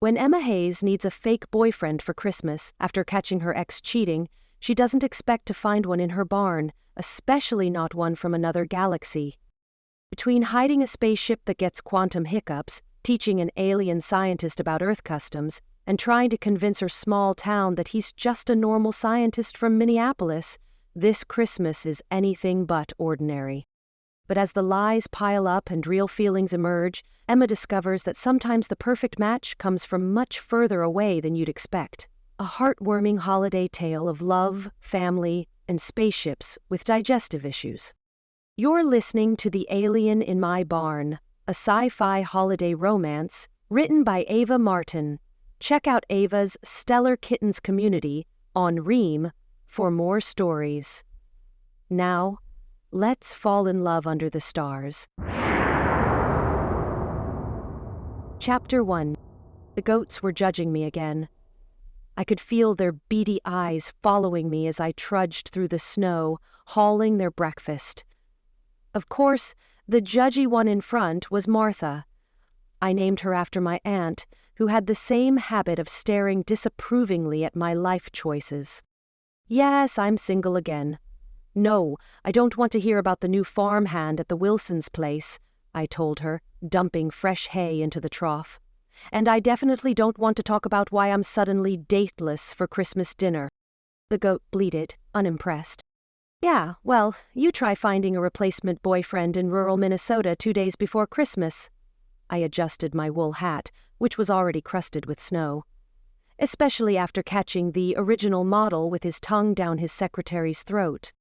When Emma Hayes needs a fake boyfriend for Christmas after catching her ex cheating, she doesn't expect to find one in her barn, especially not one from another galaxy. Between hiding a spaceship that gets quantum hiccups, teaching an alien scientist about Earth customs, and trying to convince her small town that he's just a normal scientist from Minneapolis, this Christmas is anything but ordinary. But as the lies pile up and real feelings emerge, Emma discovers that sometimes the perfect match comes from much further away than you'd expect. A heartwarming holiday tale of love, family, and spaceships with digestive issues. You're listening to The Alien in My Barn, a sci-fi holiday romance written by Ava Marten. Check out Ava's stellar kittens community on Ream for more stories. Now, let's fall in love under the stars. Chapter 1. The goats were judging me again. I could feel their beady eyes following me as I trudged through the snow, hauling their breakfast. Of course, the judgy one in front was Martha. I named her after my aunt, who had the same habit of staring disapprovingly at my life choices. Yes, I'm single again. No, I don't want to hear about the new farmhand at the Wilsons' place, I told her, dumping fresh hay into the trough. And I definitely don't want to talk about why I'm suddenly dateless for Christmas dinner. The goat bleated, unimpressed. Yeah, well, you try finding a replacement boyfriend in rural Minnesota 2 days before Christmas. I adjusted my wool hat, which was already crusted with snow. Especially after catching the original model with his tongue down his secretary's throat.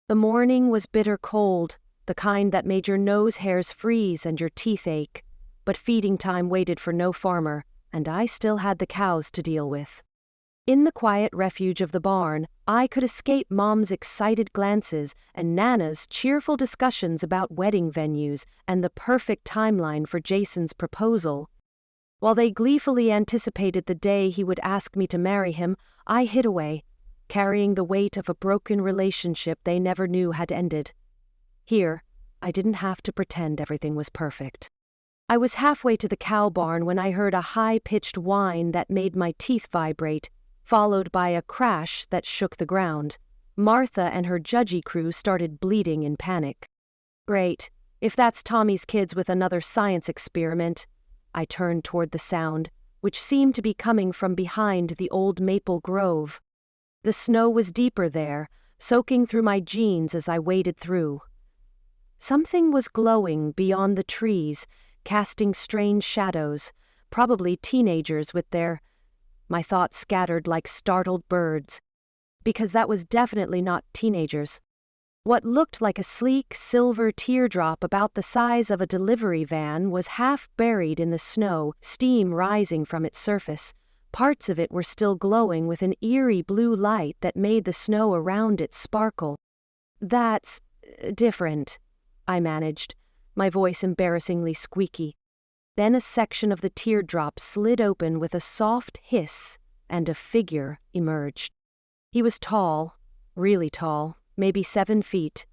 The morning was bitter cold, the kind that made your nose hairs freeze and your teeth ache. But feeding time waited for no farmer, and I still had the cows to deal with. In the quiet refuge of the barn, I could escape Mom's excited glances and Nana's cheerful discussions about wedding venues and the perfect timeline for Jason's proposal. While they gleefully anticipated the day he would ask me to marry him, I hid away, carrying the weight of a broken relationship they never knew had ended. Here, I didn't have to pretend everything was perfect. I was halfway to the cow barn when I heard a high-pitched whine that made my teeth vibrate, followed by a crash that shook the ground. Martha and her judgy crew started bleating in panic. Great, if that's Tommy's kids with another science experiment. I turned toward the sound, which seemed to be coming from behind the old maple grove. The snow was deeper there, soaking through my jeans as I waded through. Something was glowing beyond the trees, casting strange shadows, probably teenagers with their... My thoughts scattered like startled birds, because that was definitely not teenagers. What looked like a sleek silver teardrop about the size of a delivery van was half buried in the snow, steam rising from its surface. Parts of it were still glowing with an eerie blue light that made the snow around it sparkle. That's different, I managed, my voice embarrassingly squeaky. Then a section of the teardrop slid open with a soft hiss, and a figure emerged. He was tall, really tall, maybe 7 feet,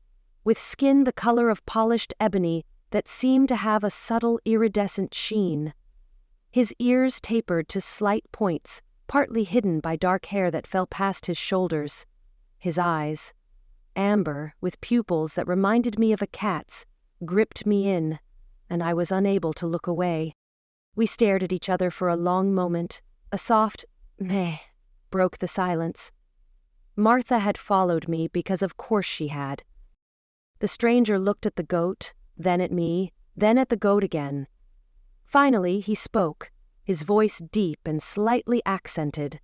with skin the color of polished ebony that seemed to have a subtle iridescent sheen. His ears tapered to slight points, partly hidden by dark hair that fell past his shoulders. His eyes, amber with pupils that reminded me of a cat's, gripped me in, and I was unable to look away. We stared at each other for a long moment. A soft meh broke the silence. Martha had followed me because of course she had. The stranger looked at the goat, then at me, then at the goat again. Finally, he spoke, his voice deep and slightly accented.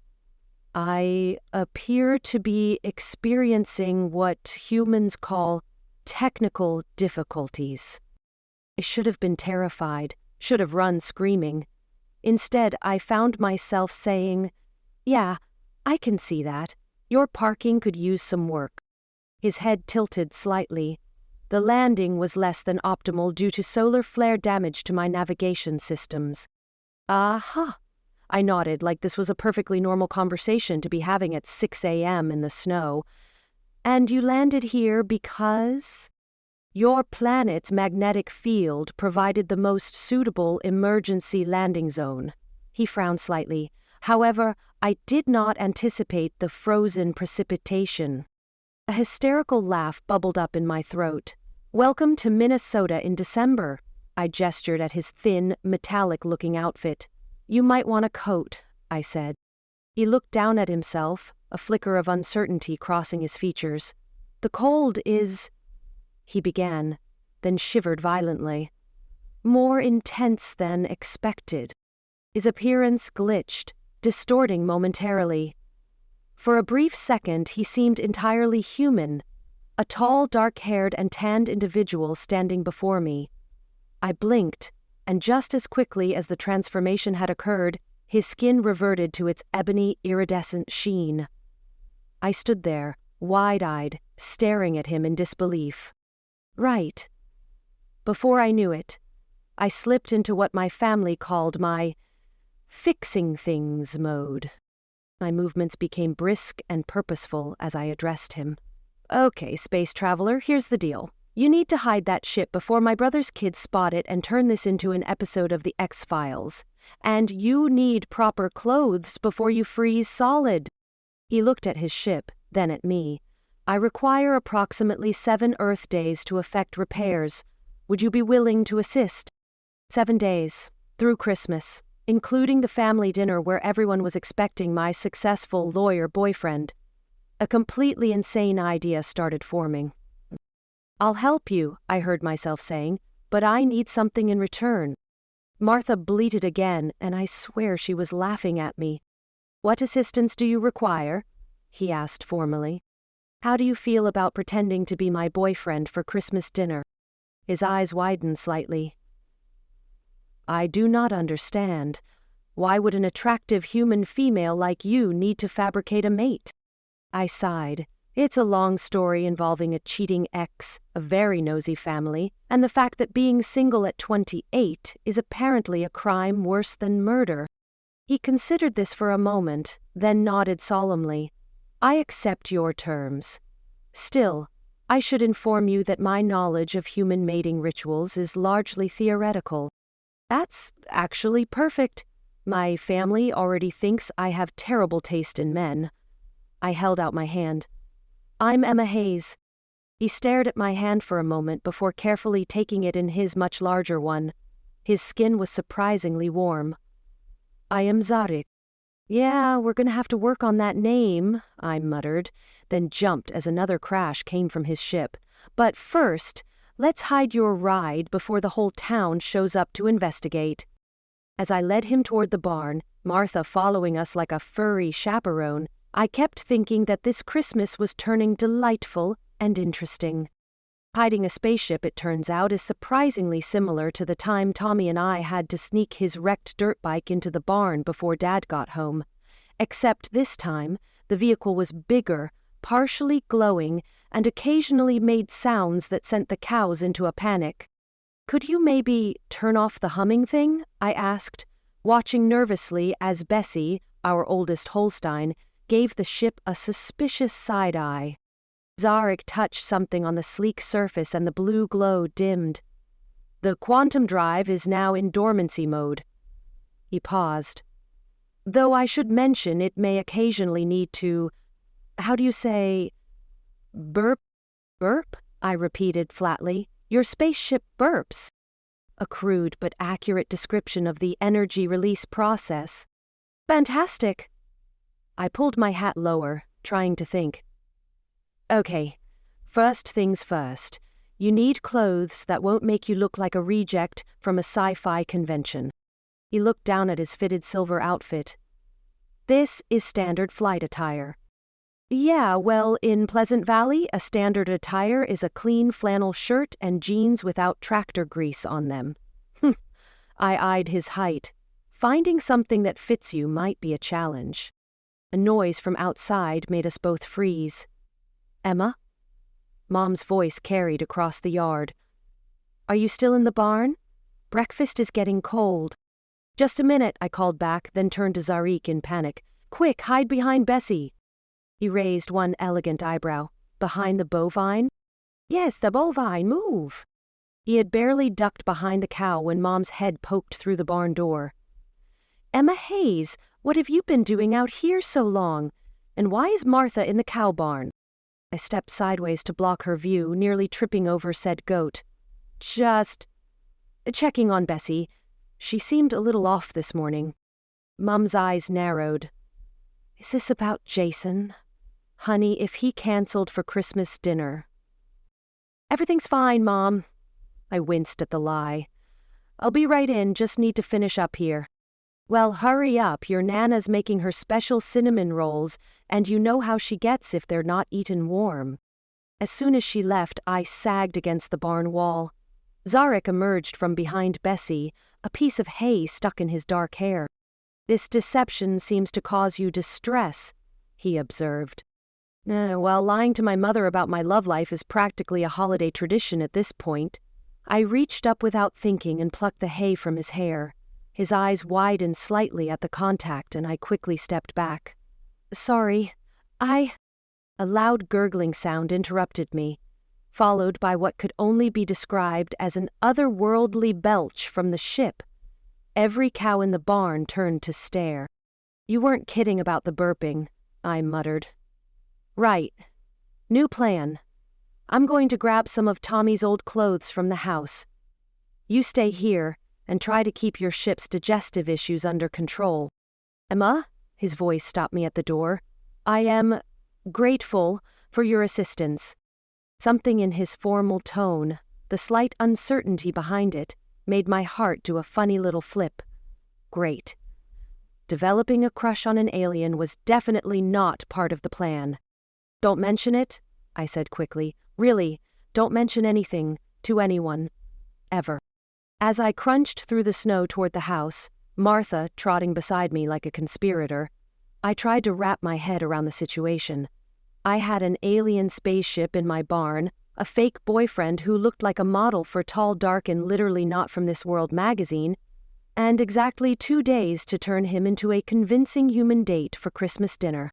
I appear to be experiencing what humans call technical difficulties. I should have been terrified, should have run screaming. Instead, I found myself saying, "Yeah, I can see that. Your parking could use some work." His head tilted slightly. The landing was less than optimal due to solar flare damage to my navigation systems. "Aha." I nodded like this was a perfectly normal conversation to be having at 6 a.m. in the snow. "And you landed here because?" "Your planet's magnetic field provided the most suitable emergency landing zone," He frowned slightly. However, I did not anticipate the frozen precipitation. A hysterical laugh bubbled up in my throat. "Welcome to Minnesota in December." I gestured at his thin, metallic-looking outfit. "You might want a coat," I said. He looked down at himself, a flicker of uncertainty crossing his features. "The cold is—" he began, then shivered violently. "More intense than expected." His appearance glitched, distorting momentarily. For a brief second, he seemed entirely human, a tall, dark-haired and tanned individual standing before me. I blinked, and just as quickly as the transformation had occurred, his skin reverted to its ebony, iridescent sheen. I stood there, wide-eyed, staring at him in disbelief. Right. Before I knew it, I slipped into what my family called my fixing things mode. My movements became brisk and purposeful as I addressed him. "Okay, space traveler, here's the deal. You need to hide that ship before my brother's kids spot it and turn this into an episode of the X-Files. And you need proper clothes before you freeze solid." He looked at his ship, then at me. "I require approximately 7 Earth days to effect repairs. Would you be willing to assist?" 7 days, through Christmas, including the family dinner where everyone was expecting my successful lawyer boyfriend. A completely insane idea started forming. "I'll help you," I heard myself saying, "but I need something in return." Martha bleated again, and I swear she was laughing at me. "What assistance do you require?" he asked formally. "How do you feel about pretending to be my boyfriend for Christmas dinner?" His eyes widened slightly. "I do not understand. Why would an attractive human female like you need to fabricate a mate?" I sighed. It's a long story involving a cheating ex, a very nosy family, and the fact that being single at 28 is apparently a crime worse than murder. He considered this for a moment, then nodded solemnly. "I accept your terms. Still, I should inform you that my knowledge of human mating rituals is largely theoretical." "That's actually perfect. My family already thinks I have terrible taste in men." I held out my hand. "I'm Emma Hayes." He stared at my hand for a moment before carefully taking it in his much larger one. His skin was surprisingly warm. "I am Zarek." "Yeah, we're gonna have to work on that name," I muttered, then jumped as another crash came from his ship. "But first, let's hide your ride before the whole town shows up to investigate." As I led him toward the barn, Martha following us like a furry chaperone, I kept thinking that this Christmas was turning delightful and interesting. Hiding a spaceship, it turns out, is surprisingly similar to the time Tommy and I had to sneak his wrecked dirt bike into the barn before Dad got home. Except this time, the vehicle was bigger, partially glowing, and occasionally made sounds that sent the cows into a panic. "Could you maybe turn off the humming thing?" I asked, watching nervously as Bessie, our oldest Holstein, gave the ship a suspicious side-eye. Zarek touched something on the sleek surface and the blue glow dimmed. "The quantum drive is now in dormancy mode." He paused. "Though I should mention it may occasionally need to, how do you say, burp?" "Burp?" I repeated flatly. "Your spaceship burps." A crude but accurate description of the energy release process. "Fantastic." I pulled my hat lower, trying to think. "Okay, first things first. You need clothes that won't make you look like a reject from a sci-fi convention." He looked down at his fitted silver outfit. "This is standard flight attire." "Yeah, well, in Pleasant Valley, a standard attire is a clean flannel shirt and jeans without tractor grease on them." I eyed his height. Finding something that fits you might be a challenge. A noise from outside made us both freeze. "Emma?" Mom's voice carried across the yard. "Are you still in the barn? Breakfast is getting cold." "Just a minute," I called back, then turned to Zarek in panic. "Quick, hide behind Bessie." He raised one elegant eyebrow. "Behind the bovine?" "Yes, the bovine, move." He had barely ducked behind the cow when Mom's head poked through the barn door. Emma Hayes, what have you been doing out here so long? And why is Martha in the cow barn? I stepped sideways to block her view, nearly tripping over said goat. Just checking on Bessie. She seemed a little off this morning. Mum's eyes narrowed. Is this about Jason? Honey, if he canceled for Christmas dinner. Everything's fine, Mom. I winced at the lie. I'll be right in, just need to finish up here. Well, hurry up, your Nana's making her special cinnamon rolls, and you know how she gets if they're not eaten warm. As soon as she left, I sagged against the barn wall. Zarek emerged from behind Bessie, a piece of hay stuck in his dark hair. This deception seems to cause you distress, he observed. Well, lying to my mother about my love life is practically a holiday tradition at this point. I reached up without thinking and plucked the hay from his hair. His eyes widened slightly at the contact, and I quickly stepped back. Sorry, A loud gurgling sound interrupted me, followed by what could only be described as an otherworldly belch from the ship. Every cow in the barn turned to stare. You weren't kidding about the burping, I muttered. Right. New plan. I'm going to grab some of Tommy's old clothes from the house. You stay here and try to keep your ship's digestive issues under control. Emma? His voice stopped me at the door. I am grateful for your assistance. Something in his formal tone, the slight uncertainty behind it, made my heart do a funny little flip. Great. Developing a crush on an alien was definitely not part of the plan. Don't mention it, I said quickly. Really, don't mention anything to anyone. Ever. As I crunched through the snow toward the house, Martha trotting beside me like a conspirator, I tried to wrap my head around the situation. I had an alien spaceship in my barn, a fake boyfriend who looked like a model for Tall, Dark, and Literally Not From This World magazine, and exactly 2 days to turn him into a convincing human date for Christmas dinner.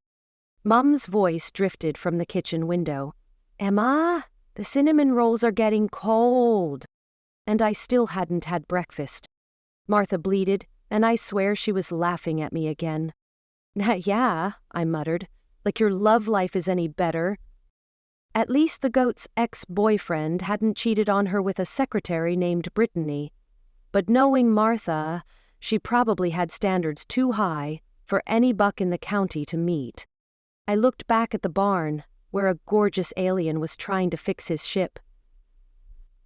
Mum's voice drifted from the kitchen window. Emma, the cinnamon rolls are getting cold. And I still hadn't had breakfast. Martha bleated, and I swear she was laughing at me again. Yeah, I muttered, like your love life is any better. At least the goat's ex-boyfriend hadn't cheated on her with a secretary named Brittany. But knowing Martha, she probably had standards too high for any buck in the county to meet. I looked back at the barn, where a gorgeous alien was trying to fix his ship.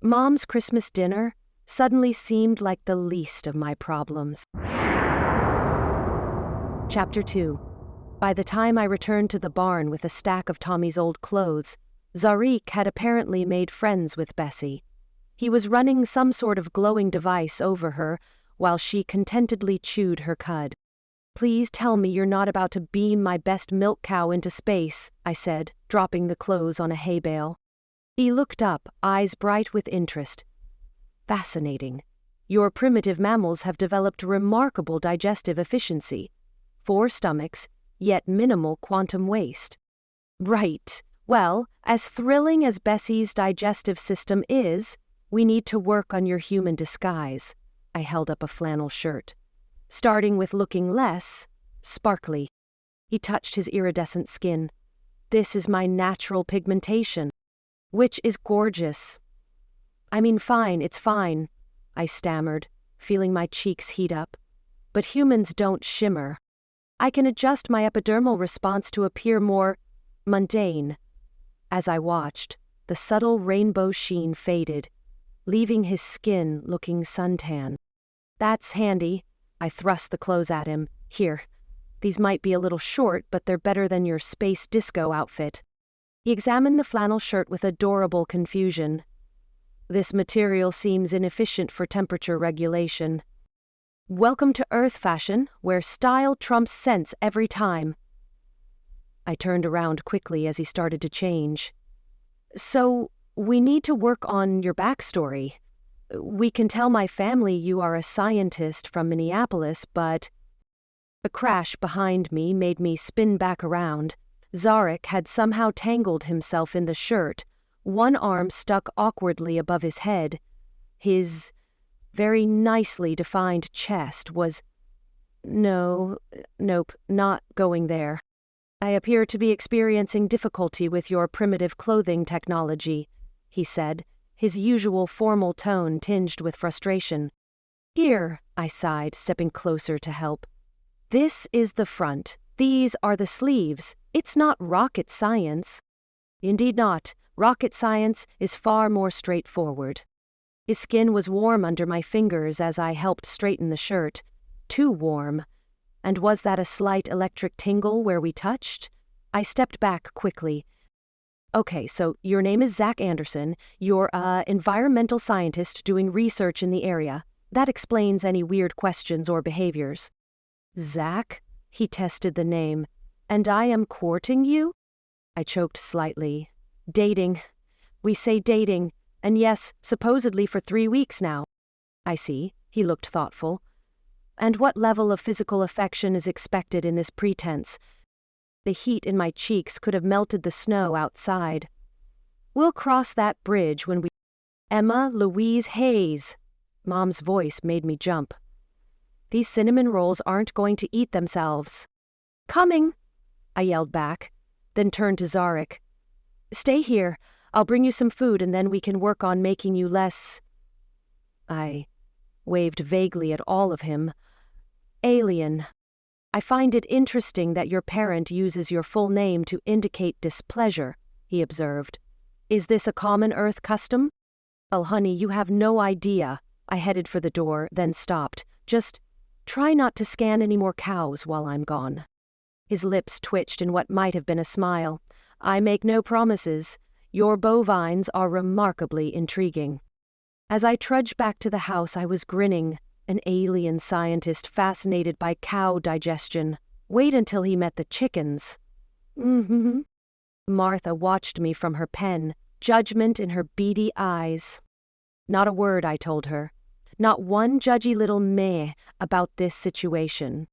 Mom's Christmas dinner suddenly seemed like the least of my problems. Chapter 2. By the time I returned to the barn with a stack of Tommy's old clothes, Zarek had apparently made friends with Bessie. He was running some sort of glowing device over her while she contentedly chewed her cud. Please tell me you're not about to beam my best milk cow into space, I said, dropping the clothes on a hay bale. He looked up, eyes bright with interest. Fascinating. Your primitive mammals have developed remarkable digestive efficiency. 4 stomachs, yet minimal quantum waste. Right. Well, as thrilling as Bessie's digestive system is, we need to work on your human disguise. I held up a flannel shirt. Starting with looking less sparkly. He touched his iridescent skin. This is my natural pigmentation, which is gorgeous. I mean, fine, it's fine, I stammered, feeling my cheeks heat up. But humans don't shimmer. I can adjust my epidermal response to appear more mundane. As I watched, the subtle rainbow sheen faded, leaving his skin looking suntan. That's handy. I thrust the clothes at him. Here. These might be a little short, but they're better than your space disco outfit. He examined the flannel shirt with adorable confusion. This material seems inefficient for temperature regulation. Welcome to Earth fashion, where style trumps sense every time. I turned around quickly as he started to change. So, we need to work on your backstory. We can tell my family you are a scientist from Minneapolis, but... A crash behind me made me spin back around. Zarek had somehow tangled himself in the shirt, one arm stuck awkwardly above his head. His very nicely defined chest was No, nope, not going there. I appear to be experiencing difficulty with your primitive clothing technology, he said, his usual formal tone tinged with frustration. Here, I sighed, stepping closer to help. This is the front. These are the sleeves. It's not rocket science. Indeed not. Rocket science is far more straightforward. His skin was warm under my fingers as I helped straighten the shirt. Too warm. And was that a slight electric tingle where we touched? I stepped back quickly. Okay, so your name is Zach Anderson. You're an environmental scientist doing research in the area. That explains any weird questions or behaviors. Zach? He tested the name. And I am courting you? I choked slightly. Dating. We say dating. And yes, supposedly for 3 weeks now. I see. He looked thoughtful. And what level of physical affection is expected in this pretense? The heat in my cheeks could have melted the snow outside. We'll cross that bridge when we... Emma Louise Hayes. Mom's voice made me jump. These cinnamon rolls aren't going to eat themselves. Coming, I yelled back, then turned to Zarek. Stay here. I'll bring you some food and then we can work on making you less... I waved vaguely at all of him. Alien. I find it interesting that your parent uses your full name to indicate displeasure, he observed. Is this a common Earth custom? Oh, honey, you have no idea. I headed for the door, then stopped. Just try not to scan any more cows while I'm gone. His lips twitched in what might have been a smile. I make no promises. Your bovines are remarkably intriguing. As I trudged back to the house, I was grinning. An alien scientist fascinated by cow digestion. Wait until he met the chickens. Mm-hmm. Martha watched me from her pen, judgment in her beady eyes. Not a word, I told her. Not one judgy little meh about this situation.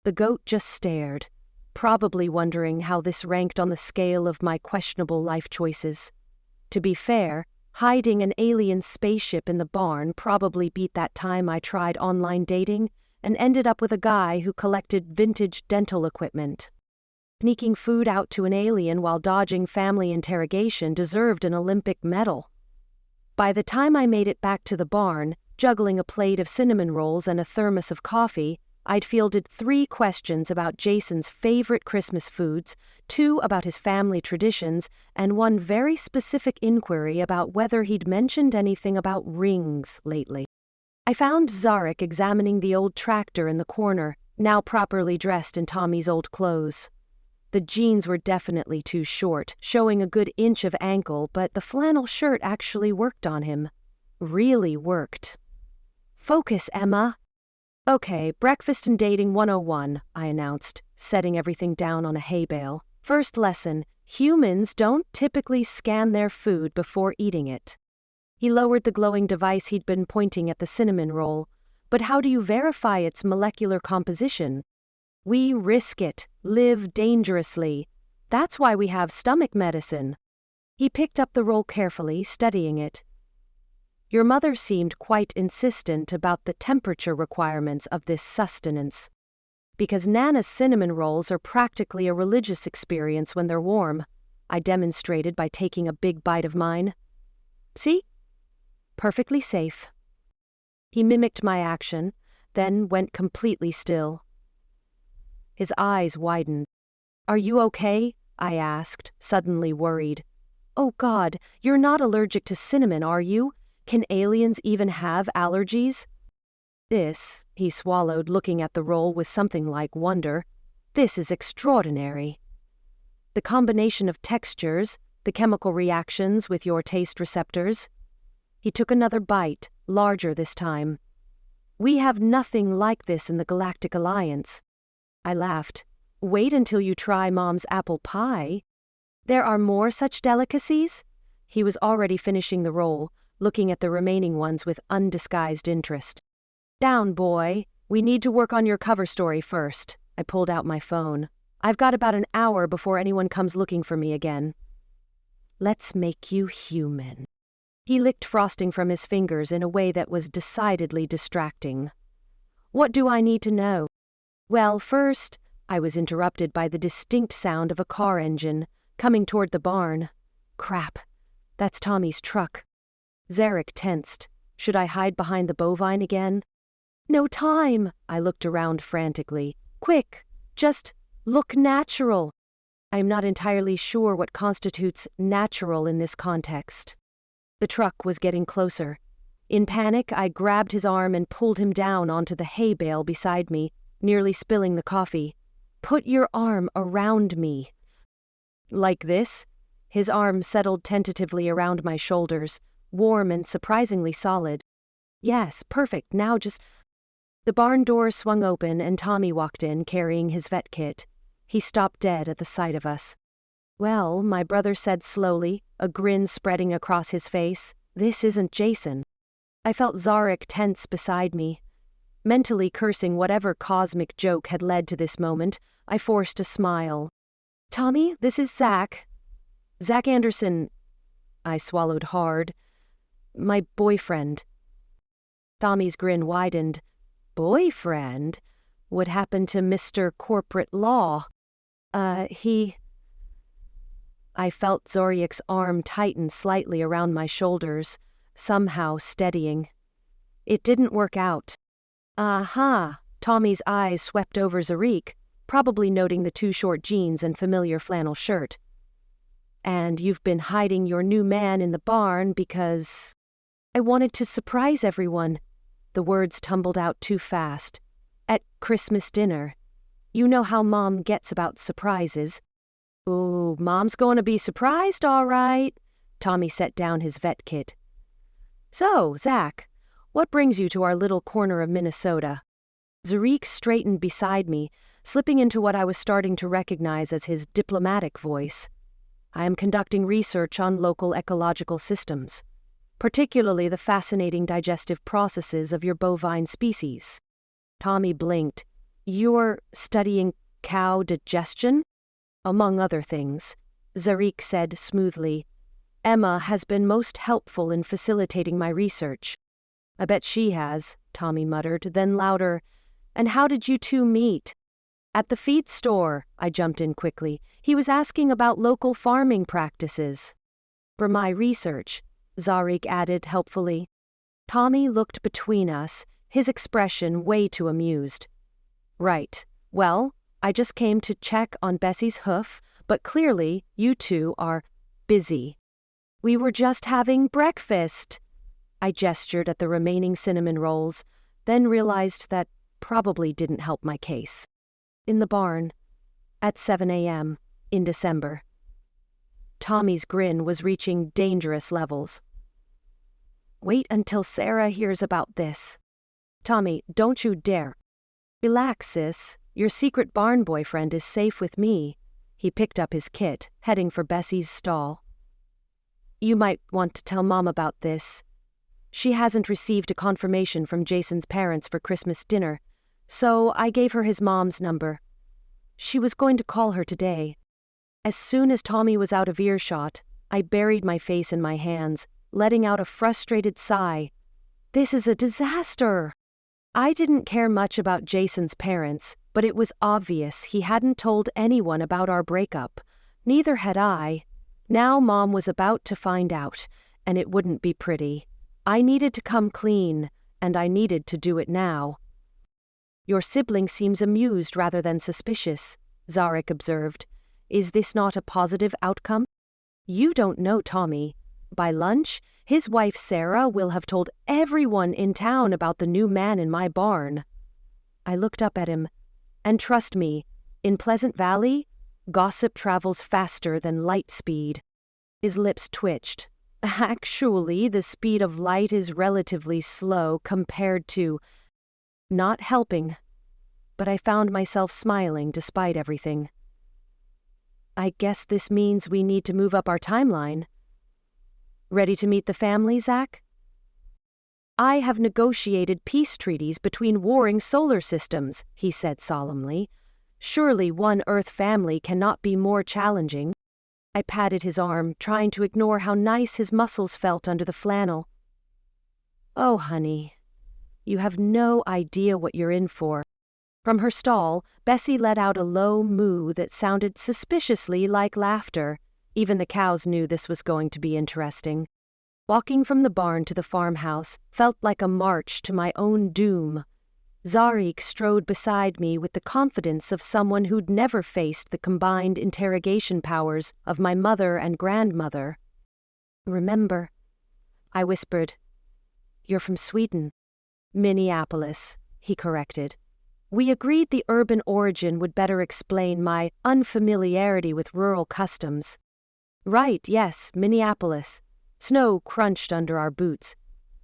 The goat just stared, probably wondering how this ranked on the scale of my questionable life choices. To be fair, hiding an alien spaceship in the barn probably beat that time I tried online dating and ended up with a guy who collected vintage dental equipment. Sneaking food out to an alien while dodging family interrogation deserved an Olympic medal. By the time I made it back to the barn, juggling a plate of cinnamon rolls and a thermos of coffee, I'd fielded 3 questions about Jason's favorite Christmas foods, 2 about his family traditions, and 1 very specific inquiry about whether he'd mentioned anything about rings lately. I found Zarek examining the old tractor in the corner, now properly dressed in Tommy's old clothes. The jeans were definitely too short, showing a good inch of ankle, but the flannel shirt actually worked on him. Really worked. Focus, Emma. Okay, breakfast and dating 101, I announced, setting everything down on a hay bale. First lesson, humans don't typically scan their food before eating it. He lowered the glowing device he'd been pointing at the cinnamon roll. But how do you verify its molecular composition? We risk it, live dangerously. That's why we have stomach medicine. He picked up the roll carefully, studying it. Your mother seemed quite insistent about the temperature requirements of this sustenance. Because Nana's cinnamon rolls are practically a religious experience when they're warm, I demonstrated by taking a big bite of mine. See? Perfectly safe. He mimicked my action, then went completely still. His eyes widened. Are you okay? I asked, suddenly worried. Oh God, you're not allergic to cinnamon, are you? Can aliens even have allergies? This, he swallowed, looking at the roll with something like wonder. This is extraordinary. The combination of textures, the chemical reactions with your taste receptors. He took another bite, larger this time. We have nothing like this in the Galactic Alliance. I laughed. Wait until you try Mom's apple pie. There are more such delicacies? He was already finishing the roll, looking at the remaining ones with undisguised interest. Down, boy. We need to work on your cover story first. I pulled out my phone. I've got about an hour before anyone comes looking for me again. Let's make you human. He licked frosting from his fingers in a way that was decidedly distracting. What do I need to know? Well, first, I was interrupted by the distinct sound of a car engine coming toward the barn. Crap, that's Tommy's truck. Zarek tensed. Should I hide behind the bovine again? No time! I looked around frantically. Quick! Just look natural! I am not entirely sure what constitutes natural in this context. The truck was getting closer. In panic, I grabbed his arm and pulled him down onto the hay bale beside me, nearly spilling the coffee. Put your arm around me. Like this? His arm settled tentatively around my shoulders, warm and surprisingly solid. Yes, perfect. Now just... The barn door swung open and Tommy walked in carrying his vet kit. He stopped dead at the sight of us. Well, my brother said slowly, a grin spreading across his face, this isn't Jason. I felt Zarek tense beside me. Mentally cursing whatever cosmic joke had led to this moment, I forced a smile. Tommy, this is Zach. Zach Anderson. I swallowed hard. My boyfriend. Tommy's grin widened. Boyfriend? What happened to Mr. Corporate Law? I felt Zoriak's arm tighten slightly around my shoulders, somehow steadying. It didn't work out. Aha! Tommy's eyes swept over Zarik, probably noting the too short jeans and familiar flannel shirt. And you've been hiding your new man in the barn because... I wanted to surprise everyone. The words tumbled out too fast. At Christmas dinner. You know how Mom gets about surprises. Ooh, Mom's going to be surprised, all right. Tommy set down his vet kit. So, Zach, what brings you to our little corner of Minnesota? Zarik straightened beside me, slipping into what I was starting to recognize as his diplomatic voice. I am conducting research on local ecological systems, particularly the fascinating digestive processes of your bovine species. Tommy blinked. You're studying cow digestion? Among other things, Zarik said smoothly. Emma has been most helpful in facilitating my research. I bet she has, Tommy muttered, then louder. And how did you two meet? At the feed store, I jumped in quickly. He was asking about local farming practices. For my research, Zarik added helpfully. Tommy looked between us, his expression way too amused. Right. Well, I just came to check on Bessie's hoof, but clearly you two are busy. We were just having breakfast. I gestured at the remaining cinnamon rolls, then realized that probably didn't help my case. In the barn, at 7 a.m., in December. Tommy's grin was reaching dangerous levels. Wait until Sarah hears about this. Tommy, don't you dare. Relax, sis. Your secret barn boyfriend is safe with me. He picked up his kit, heading for Bessie's stall. You might want to tell Mom about this. She hasn't received a confirmation from Jason's parents for Christmas dinner, so I gave her his mom's number. She was going to call her today. As soon as Tommy was out of earshot, I buried my face in my hands, letting out a frustrated sigh. This is a disaster! I didn't care much about Jason's parents, but it was obvious he hadn't told anyone about our breakup. Neither had I. Now Mom was about to find out, and it wouldn't be pretty. I needed to come clean, and I needed to do it now. Your sibling seems amused rather than suspicious, Zarek observed. Is this not a positive outcome? You don't know Tommy. By lunch, his wife Sarah will have told everyone in town about the new man in my barn. I looked up at him, and trust me, in Pleasant Valley, gossip travels faster than light speed. His lips twitched. Actually, the speed of light is relatively slow compared to... Not helping, but I found myself smiling despite everything. I guess this means we need to move up our timeline. Ready to meet the family, Zach? I have negotiated peace treaties between warring solar systems, he said solemnly. Surely one Earth family cannot be more challenging. I patted his arm, trying to ignore how nice his muscles felt under the flannel. Oh, honey, you have no idea what you're in for. From her stall, Bessie let out a low moo that sounded suspiciously like laughter. Even the cows knew this was going to be interesting. Walking from the barn to the farmhouse felt like a march to my own doom. Zarik strode beside me with the confidence of someone who'd never faced the combined interrogation powers of my mother and grandmother. "Remember," I whispered. "You're from Sweden." "Minneapolis," he corrected. We agreed the urban origin would better explain my unfamiliarity with rural customs. "Right, yes, Minneapolis." Snow crunched under our boots.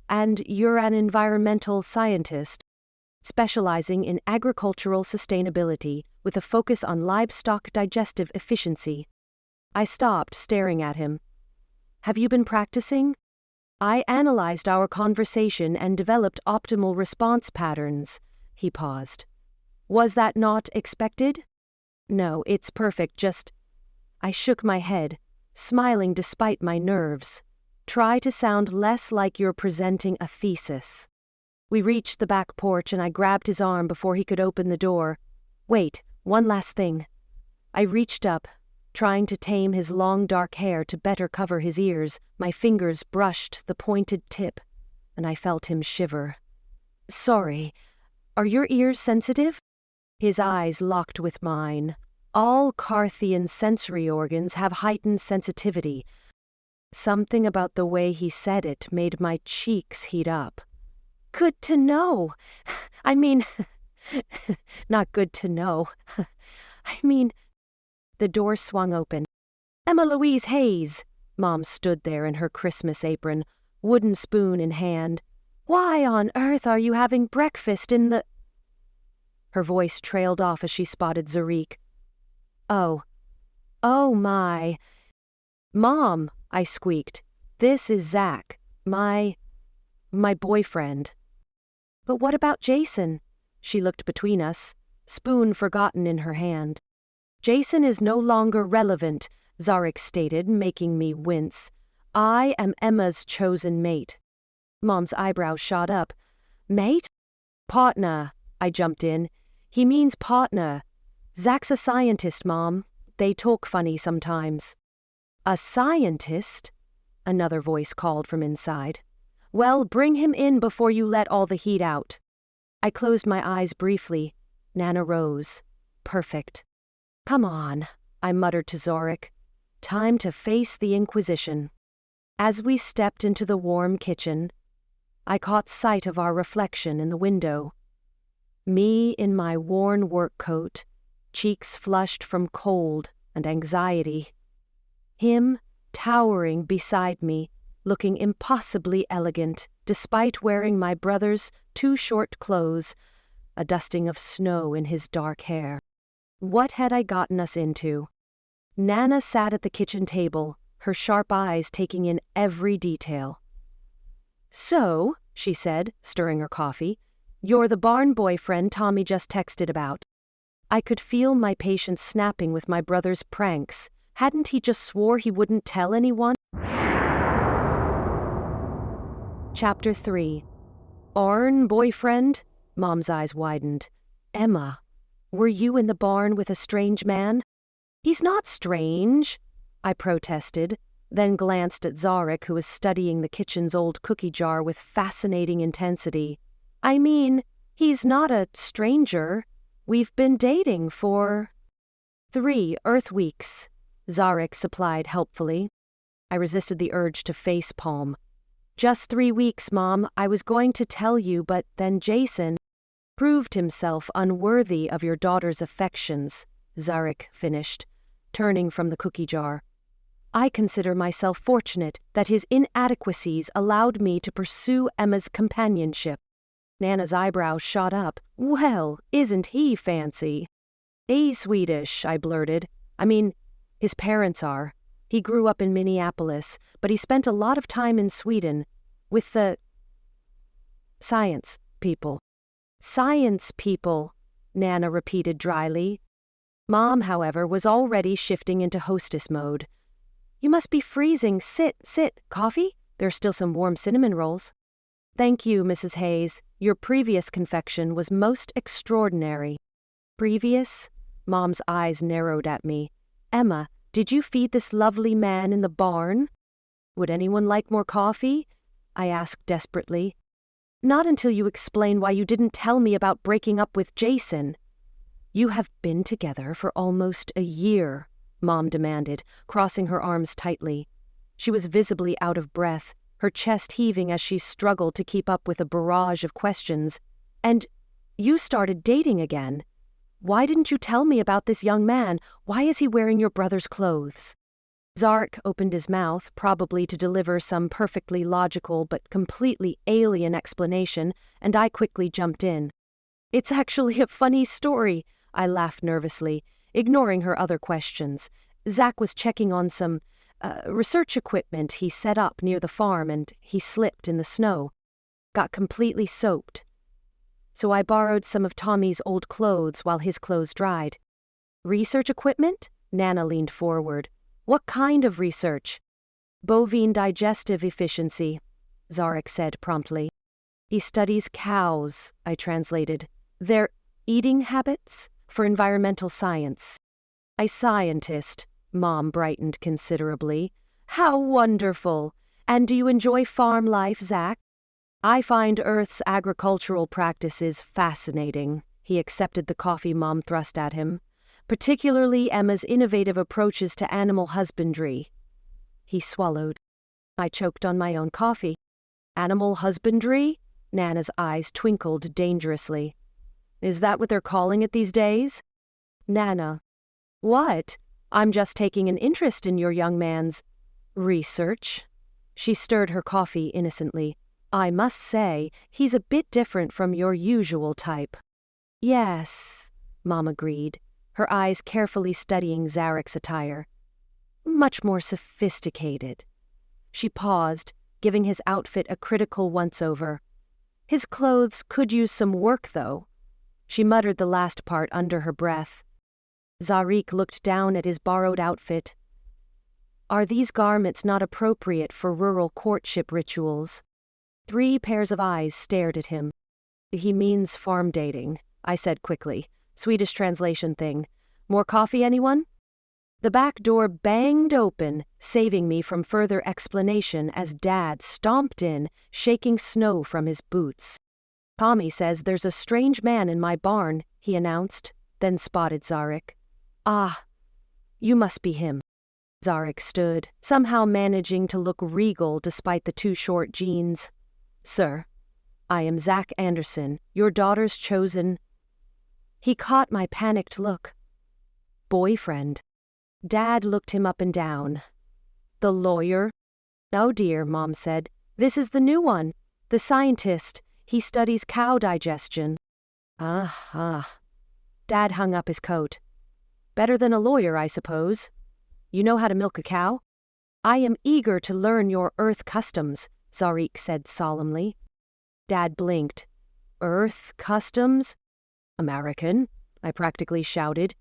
"And you're an environmental scientist, specializing in agricultural sustainability with a focus on livestock digestive efficiency." I stopped, staring at him. "Have you been practicing?" "I analyzed our conversation and developed optimal response patterns." He paused. "Was that not expected?" "No, it's perfect, just—" I shook my head, smiling despite my nerves. "Try to sound less like you're presenting a thesis." We reached the back porch and I grabbed his arm before he could open the door. "Wait, one last thing." I reached up, trying to tame his long dark hair to better cover his ears. My fingers brushed the pointed tip, and I felt him shiver. "Sorry, are your ears sensitive?" His eyes locked with mine. All Carthian sensory organs have heightened sensitivity. Something about the way he said it made my cheeks heat up. "Good to know. I mean, not good to know. I mean..." The door swung open. Emma Louise Hayes. Mom stood there in her Christmas apron, wooden spoon in hand. "Why on earth are you having breakfast in the..." Her voice trailed off as she spotted Zarik. Oh my. "Mom," I squeaked. "This is Zach, my boyfriend." "But what about Jason?" She looked between us, spoon forgotten in her hand. "Jason is no longer relevant," Zarik stated, making me wince. "I am Emma's chosen mate." Mom's eyebrows shot up. "Mate?" "Partner," I jumped in. "He means partner. Zach's a scientist, Mom. They talk funny sometimes." "A scientist?" Another voice called from inside. "Well, bring him in before you let all the heat out." I closed my eyes briefly. Nana rose. Perfect. "Come on," I muttered to Zarik. "Time to face the Inquisition." As we stepped into the warm kitchen, I caught sight of our reflection in the window. Me in my worn work coat, cheeks flushed from cold and anxiety. Him towering beside me, looking impossibly elegant, despite wearing my brother's too short clothes, a dusting of snow in his dark hair. What had I gotten us into? Nana sat at the kitchen table, her sharp eyes taking in every detail. "So," she said, stirring her coffee, "you're the barn boyfriend Tommy just texted about." I could feel my patience snapping with my brother's pranks. Hadn't he just swore he wouldn't tell anyone? Chapter 3. "Barn boyfriend?" Mom's eyes widened. "Emma, were you in the barn with a strange man?" "He's not strange," I protested, then glanced at Zarik, who was studying the kitchen's old cookie jar with fascinating intensity. "I mean, he's not a stranger. We've been dating for 3 Earth weeks," Zarik supplied helpfully. I resisted the urge to facepalm. "Just 3 weeks, Mom. I was going to tell you, but then Jason proved himself unworthy of your daughter's affections," Zarik finished, turning from the cookie jar. "I consider myself fortunate that his inadequacies allowed me to pursue Emma's companionship." Nana's eyebrows shot up. "Well, isn't he fancy?" Swedish," I blurted. "I mean, his parents are. He grew up in Minneapolis, but he spent a lot of time in Sweden with the science people." "Science people," Nana repeated dryly. Mom, however, was already shifting into hostess mode. "You must be freezing. Sit. Coffee? There's still some warm cinnamon rolls." "Thank you, Mrs. Hayes. Your previous confection was most extraordinary." Previous? Mom's eyes narrowed at me. Emma, did you feed this lovely man in the barn? Would anyone like more coffee? I asked desperately. Not until you explain why you didn't tell me about breaking up with Jason. You have been together for almost a year, Mom demanded, crossing her arms tightly. She was visibly out of breath, her chest heaving as she struggled to keep up with a barrage of questions. And you started dating again. Why didn't you tell me about this young man? Why is he wearing your brother's clothes? Zarek opened his mouth, probably to deliver some perfectly logical but completely alien explanation, and I quickly jumped in. It's actually a funny story, I laughed nervously, ignoring her other questions. Zach was checking on some research equipment he set up near the farm, and he slipped in the snow. Got completely soaked. So I borrowed some of Tommy's old clothes while his clothes dried. Research equipment? Nana leaned forward. What kind of research? Bovine digestive efficiency, Zarek said promptly. He studies cows, I translated. Their eating habits for environmental science. A scientist, Mom brightened considerably. How wonderful! And do you enjoy farm life, Zach? I find Earth's agricultural practices fascinating, he accepted the coffee Mom thrust at him, particularly Emma's innovative approaches to animal husbandry. He swallowed. I choked on my own coffee. Animal husbandry? Nana's eyes twinkled dangerously. Is that what they're calling it these days? Nana. What? I'm just taking an interest in your young man's research. She stirred her coffee innocently. I must say, he's a bit different from your usual type. Yes, Mom agreed, her eyes carefully studying Zarek's attire. Much more sophisticated. She paused, giving his outfit a critical once-over. His clothes could use some work, though. She muttered the last part under her breath. Zarek looked down at his borrowed outfit. Are these garments not appropriate for rural courtship rituals? 3 pairs of eyes stared at him. He means farm dating, I said quickly. Swedish translation thing. More coffee, anyone? The back door banged open, saving me from further explanation as Dad stomped in, shaking snow from his boots. Tommy says there's a strange man in my barn, he announced, then spotted Zarek. Ah, you must be him. Zarek stood, somehow managing to look regal despite the too short jeans. Sir, I am Zach Anderson, your daughter's chosen... He caught my panicked look. Boyfriend. Dad looked him up and down. The lawyer? Oh dear, Mom said. This is the new one. The scientist. He studies cow digestion. Dad hung up his coat. Better than a lawyer, I suppose. You know how to milk a cow? I am eager to learn your Earth customs, Zarek said solemnly. Dad blinked. Earth customs? American, I practically shouted.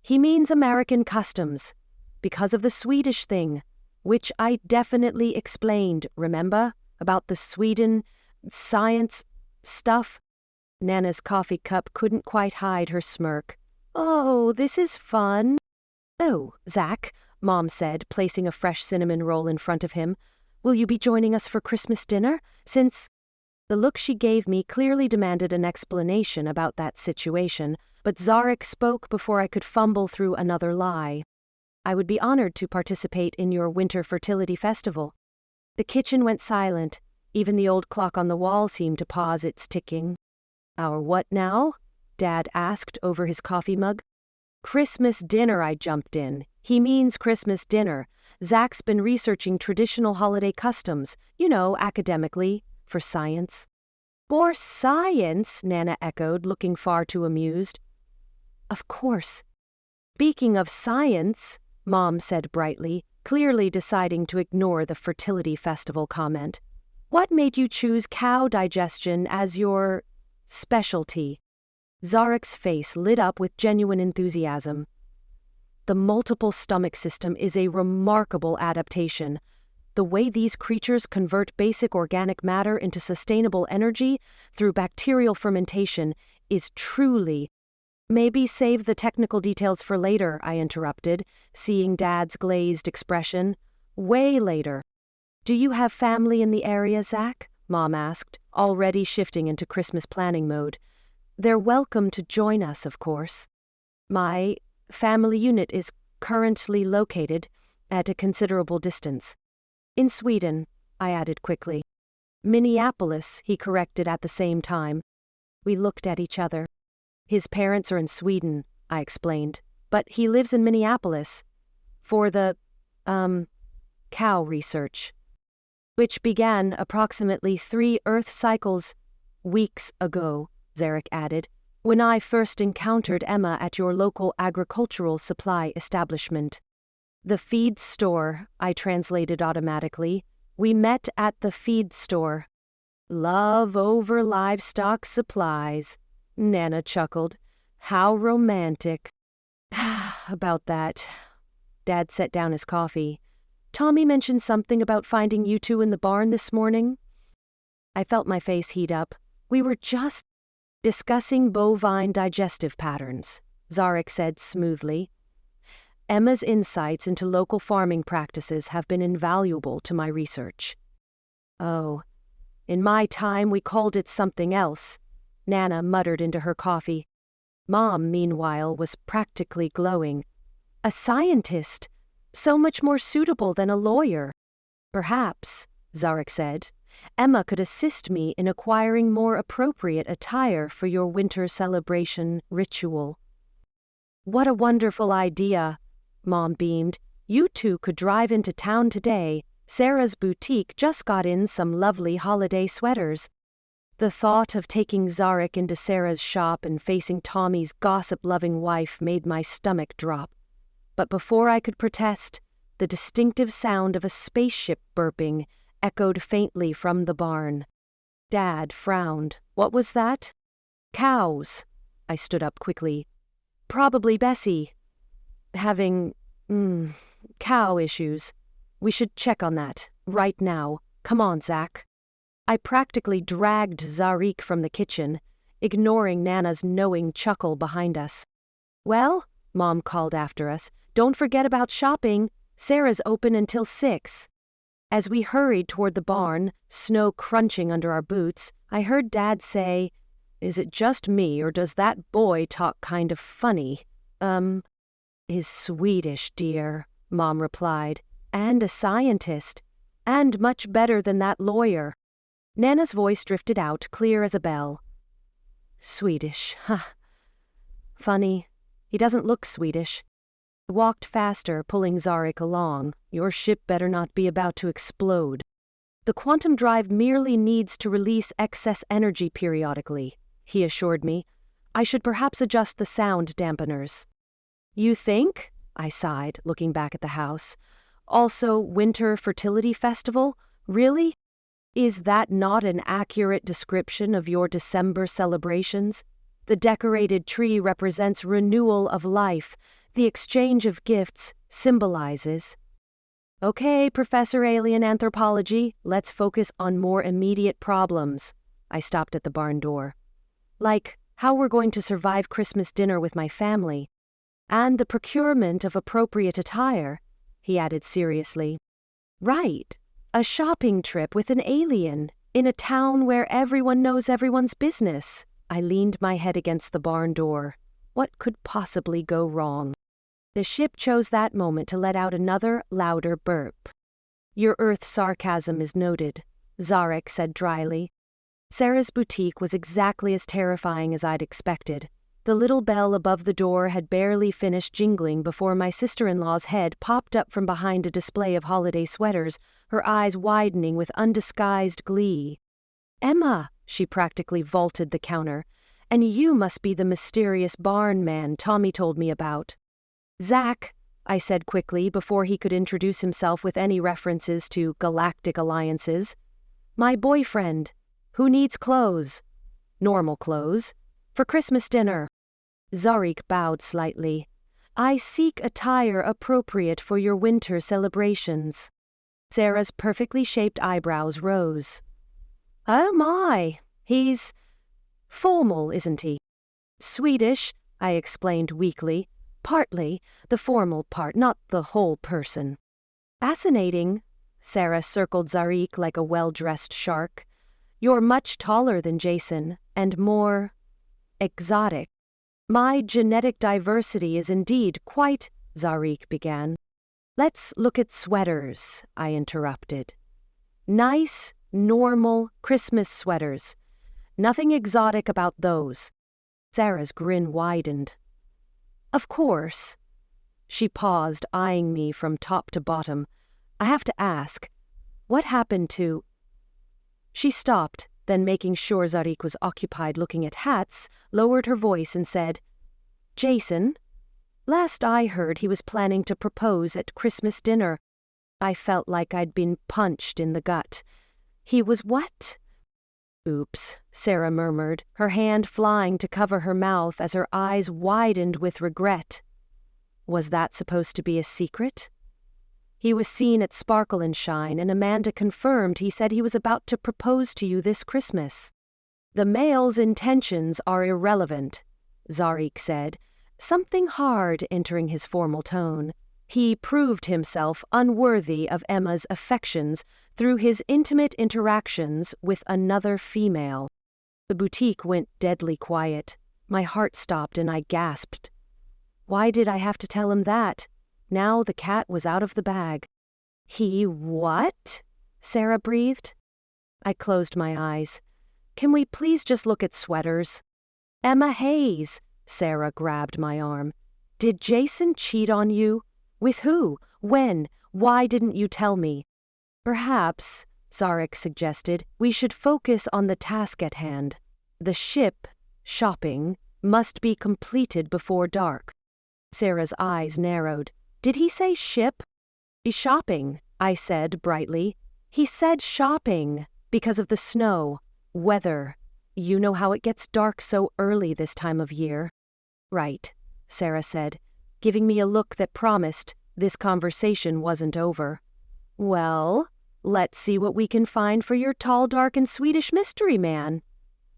He means American customs, because of the Swedish thing, which I definitely explained, remember? About the Sweden science stuff? Nana's coffee cup couldn't quite hide her smirk. Oh, this is fun. Oh, Zach, Mom said, placing a fresh cinnamon roll in front of him. Will you be joining us for Christmas dinner, since... The look she gave me clearly demanded an explanation about that situation, but Zarek spoke before I could fumble through another lie. I would be honored to participate in your winter fertility festival. The kitchen went silent. Even the old clock on the wall seemed to pause its ticking. Our what now? Dad asked over his coffee mug. Christmas dinner, I jumped in. He means Christmas dinner. Zach's been researching traditional holiday customs, academically. For science. For science, Nana echoed, looking far too amused. Of course. Speaking of science, Mom said brightly, clearly deciding to ignore the fertility festival comment. What made you choose cow digestion as your specialty? Zarek's face lit up with genuine enthusiasm. The multiple stomach system is a remarkable adaptation. The way these creatures convert basic organic matter into sustainable energy through bacterial fermentation is truly Maybe save the technical details for later, I interrupted, seeing Dad's glazed expression. Way later. Do you have family in the area, Zach? Mom asked, already shifting into Christmas planning mode. They're welcome to join us, of course. My family unit is currently located at a considerable distance. In Sweden, I added quickly. Minneapolis, he corrected at the same time. We looked at each other. His parents are in Sweden, I explained, but he lives in Minneapolis for the, cow research, which began approximately 3 Earth cycles weeks ago, Zarek added, when I first encountered Emma at your local agricultural supply establishment. The feed store, I translated automatically. We met at the feed store. Love over livestock supplies, Nana chuckled. How romantic. About that. Dad set down his coffee. Tommy mentioned something about finding you two in the barn this morning. I felt my face heat up. We were just discussing bovine digestive patterns, Zarek said smoothly. Emma's insights into local farming practices have been invaluable to my research. Oh, in my time we called it something else, Nana muttered into her coffee. Mom, meanwhile, was practically glowing. A scientist, so much more suitable than a lawyer. Perhaps, Zarek said, Emma could assist me in acquiring more appropriate attire for your winter celebration ritual. What a wonderful idea, Mom beamed. You two could drive into town today. Sarah's boutique just got in some lovely holiday sweaters. The thought of taking Zarek into Sarah's shop and facing Tommy's gossip-loving wife made my stomach drop. But before I could protest, the distinctive sound of a spaceship burping echoed faintly from the barn. Dad frowned. What was that? Cows. I stood up quickly. Probably Bessie. Having, cow issues. We should check on that, right now. Come on, Zach. I practically dragged Zarek from the kitchen, ignoring Nana's knowing chuckle behind us. Well, Mom called after us, don't forget about shopping. Sarah's open until 6. As we hurried toward the barn, snow crunching under our boots, I heard Dad say, Is it just me or does that boy talk kind of funny? He's Swedish, dear, Mom replied, and a scientist, and much better than that lawyer. Nana's voice drifted out, clear as a bell. Swedish, huh. Funny, he doesn't look Swedish. I walked faster, pulling Zarek along. Your ship better not be about to explode. The quantum drive merely needs to release excess energy periodically, he assured me. I should perhaps adjust the sound dampeners. You think? I sighed, looking back at the house. Also, Winter Fertility Festival? Really? Is that not an accurate description of your December celebrations? The decorated tree represents renewal of life. The exchange of gifts symbolizes. Okay, Professor Alien Anthropology, let's focus on more immediate problems. I stopped at the barn door. Like how we're going to survive Christmas dinner with my family. And the procurement of appropriate attire, he added seriously. Right, a shopping trip with an alien, in a town where everyone knows everyone's business. I leaned my head against the barn door. What could possibly go wrong? The ship chose that moment to let out another, louder burp. Your Earth sarcasm is noted, Zarek said dryly. Sarah's boutique was exactly as terrifying as I'd expected. The little bell above the door had barely finished jingling before my sister-in-law's head popped up from behind a display of holiday sweaters, her eyes widening with undisguised glee. Emma, she practically vaulted the counter, and you must be the mysterious barn man Tommy told me about. Zach, I said quickly before he could introduce himself with any references to galactic alliances. My boyfriend, who needs clothes. Normal clothes. For Christmas dinner. Zarek bowed slightly. I seek attire appropriate for your winter celebrations. Sarah's perfectly shaped eyebrows rose. Oh my, he's formal, isn't he? Swedish, I explained weakly. Partly, the formal part, not the whole person. Fascinating, Sarah circled Zarik like a well-dressed shark. You're much taller than Jason, and more exotic. My genetic diversity is indeed quite, Zarik began. Let's look at sweaters, I interrupted. Nice, normal Christmas sweaters. Nothing exotic about those. Sarah's grin widened. Of course. She paused, eyeing me from top to bottom. I have to ask, what happened to... She stopped, then making sure Zarik was occupied looking at hats, lowered her voice and said, Jason, last I heard he was planning to propose at Christmas dinner. I felt like I'd been punched in the gut. He was what? Oops, Sarah murmured, her hand flying to cover her mouth as her eyes widened with regret. Was that supposed to be a secret? He was seen at Sparkle and Shine, and Amanda confirmed he said he was about to propose to you this Christmas. The male's intentions are irrelevant, Zarik said, something hard entering his formal tone. He proved himself unworthy of Emma's affections through his intimate interactions with another female. The boutique went deadly quiet. My heart stopped and I gasped. Why did I have to tell him that? Now the cat was out of the bag. He what? Sarah breathed. I closed my eyes. Can we please just look at sweaters? Emma Hayes, Sarah grabbed my arm. Did Jason cheat on you? With who? When? Why didn't you tell me? Perhaps, Zarik suggested, we should focus on the task at hand. The ship, shopping, must be completed before dark. Sarah's eyes narrowed. Did he say ship? Shopping, I said brightly. He said shopping, because of the snow, weather. You know how it gets dark so early this time of year. Right, Sarah said, giving me a look that promised this conversation wasn't over. Well, let's see what we can find for your tall, dark, and Swedish mystery man.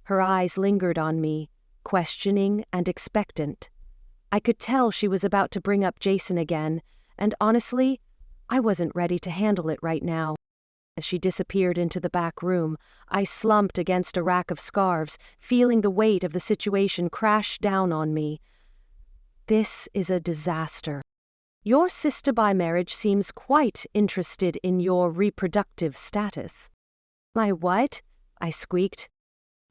Her eyes lingered on me, questioning and expectant. I could tell she was about to bring up Jason again, and honestly, I wasn't ready to handle it right now. As she disappeared into the back room, I slumped against a rack of scarves, feeling the weight of the situation crash down on me. This is a disaster. Your sister by marriage seems quite interested in your reproductive status. My what? I squeaked.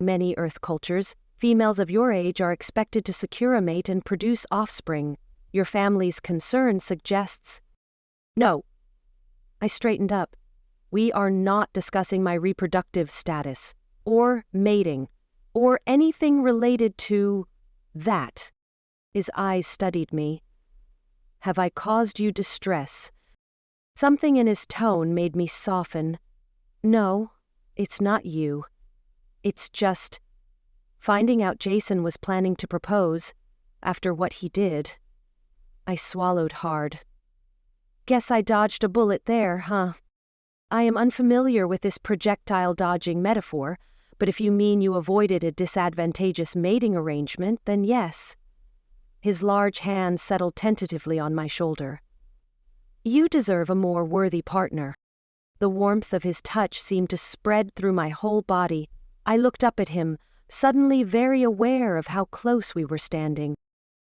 Many Earth cultures, females of your age are expected to secure a mate and produce offspring. Your family's concern suggests... No. I straightened up. We are not discussing my reproductive status, or mating, or anything related to that. His eyes studied me. Have I caused you distress? Something in his tone made me soften. No, it's not you. It's just... Finding out Jason was planning to propose, after what he did. I swallowed hard. Guess I dodged a bullet there, huh? I am unfamiliar with this projectile dodging metaphor, but if you mean you avoided a disadvantageous mating arrangement, then yes. His large hand settled tentatively on my shoulder. You deserve a more worthy partner. The warmth of his touch seemed to spread through my whole body. I looked up at him, suddenly very aware of how close we were standing.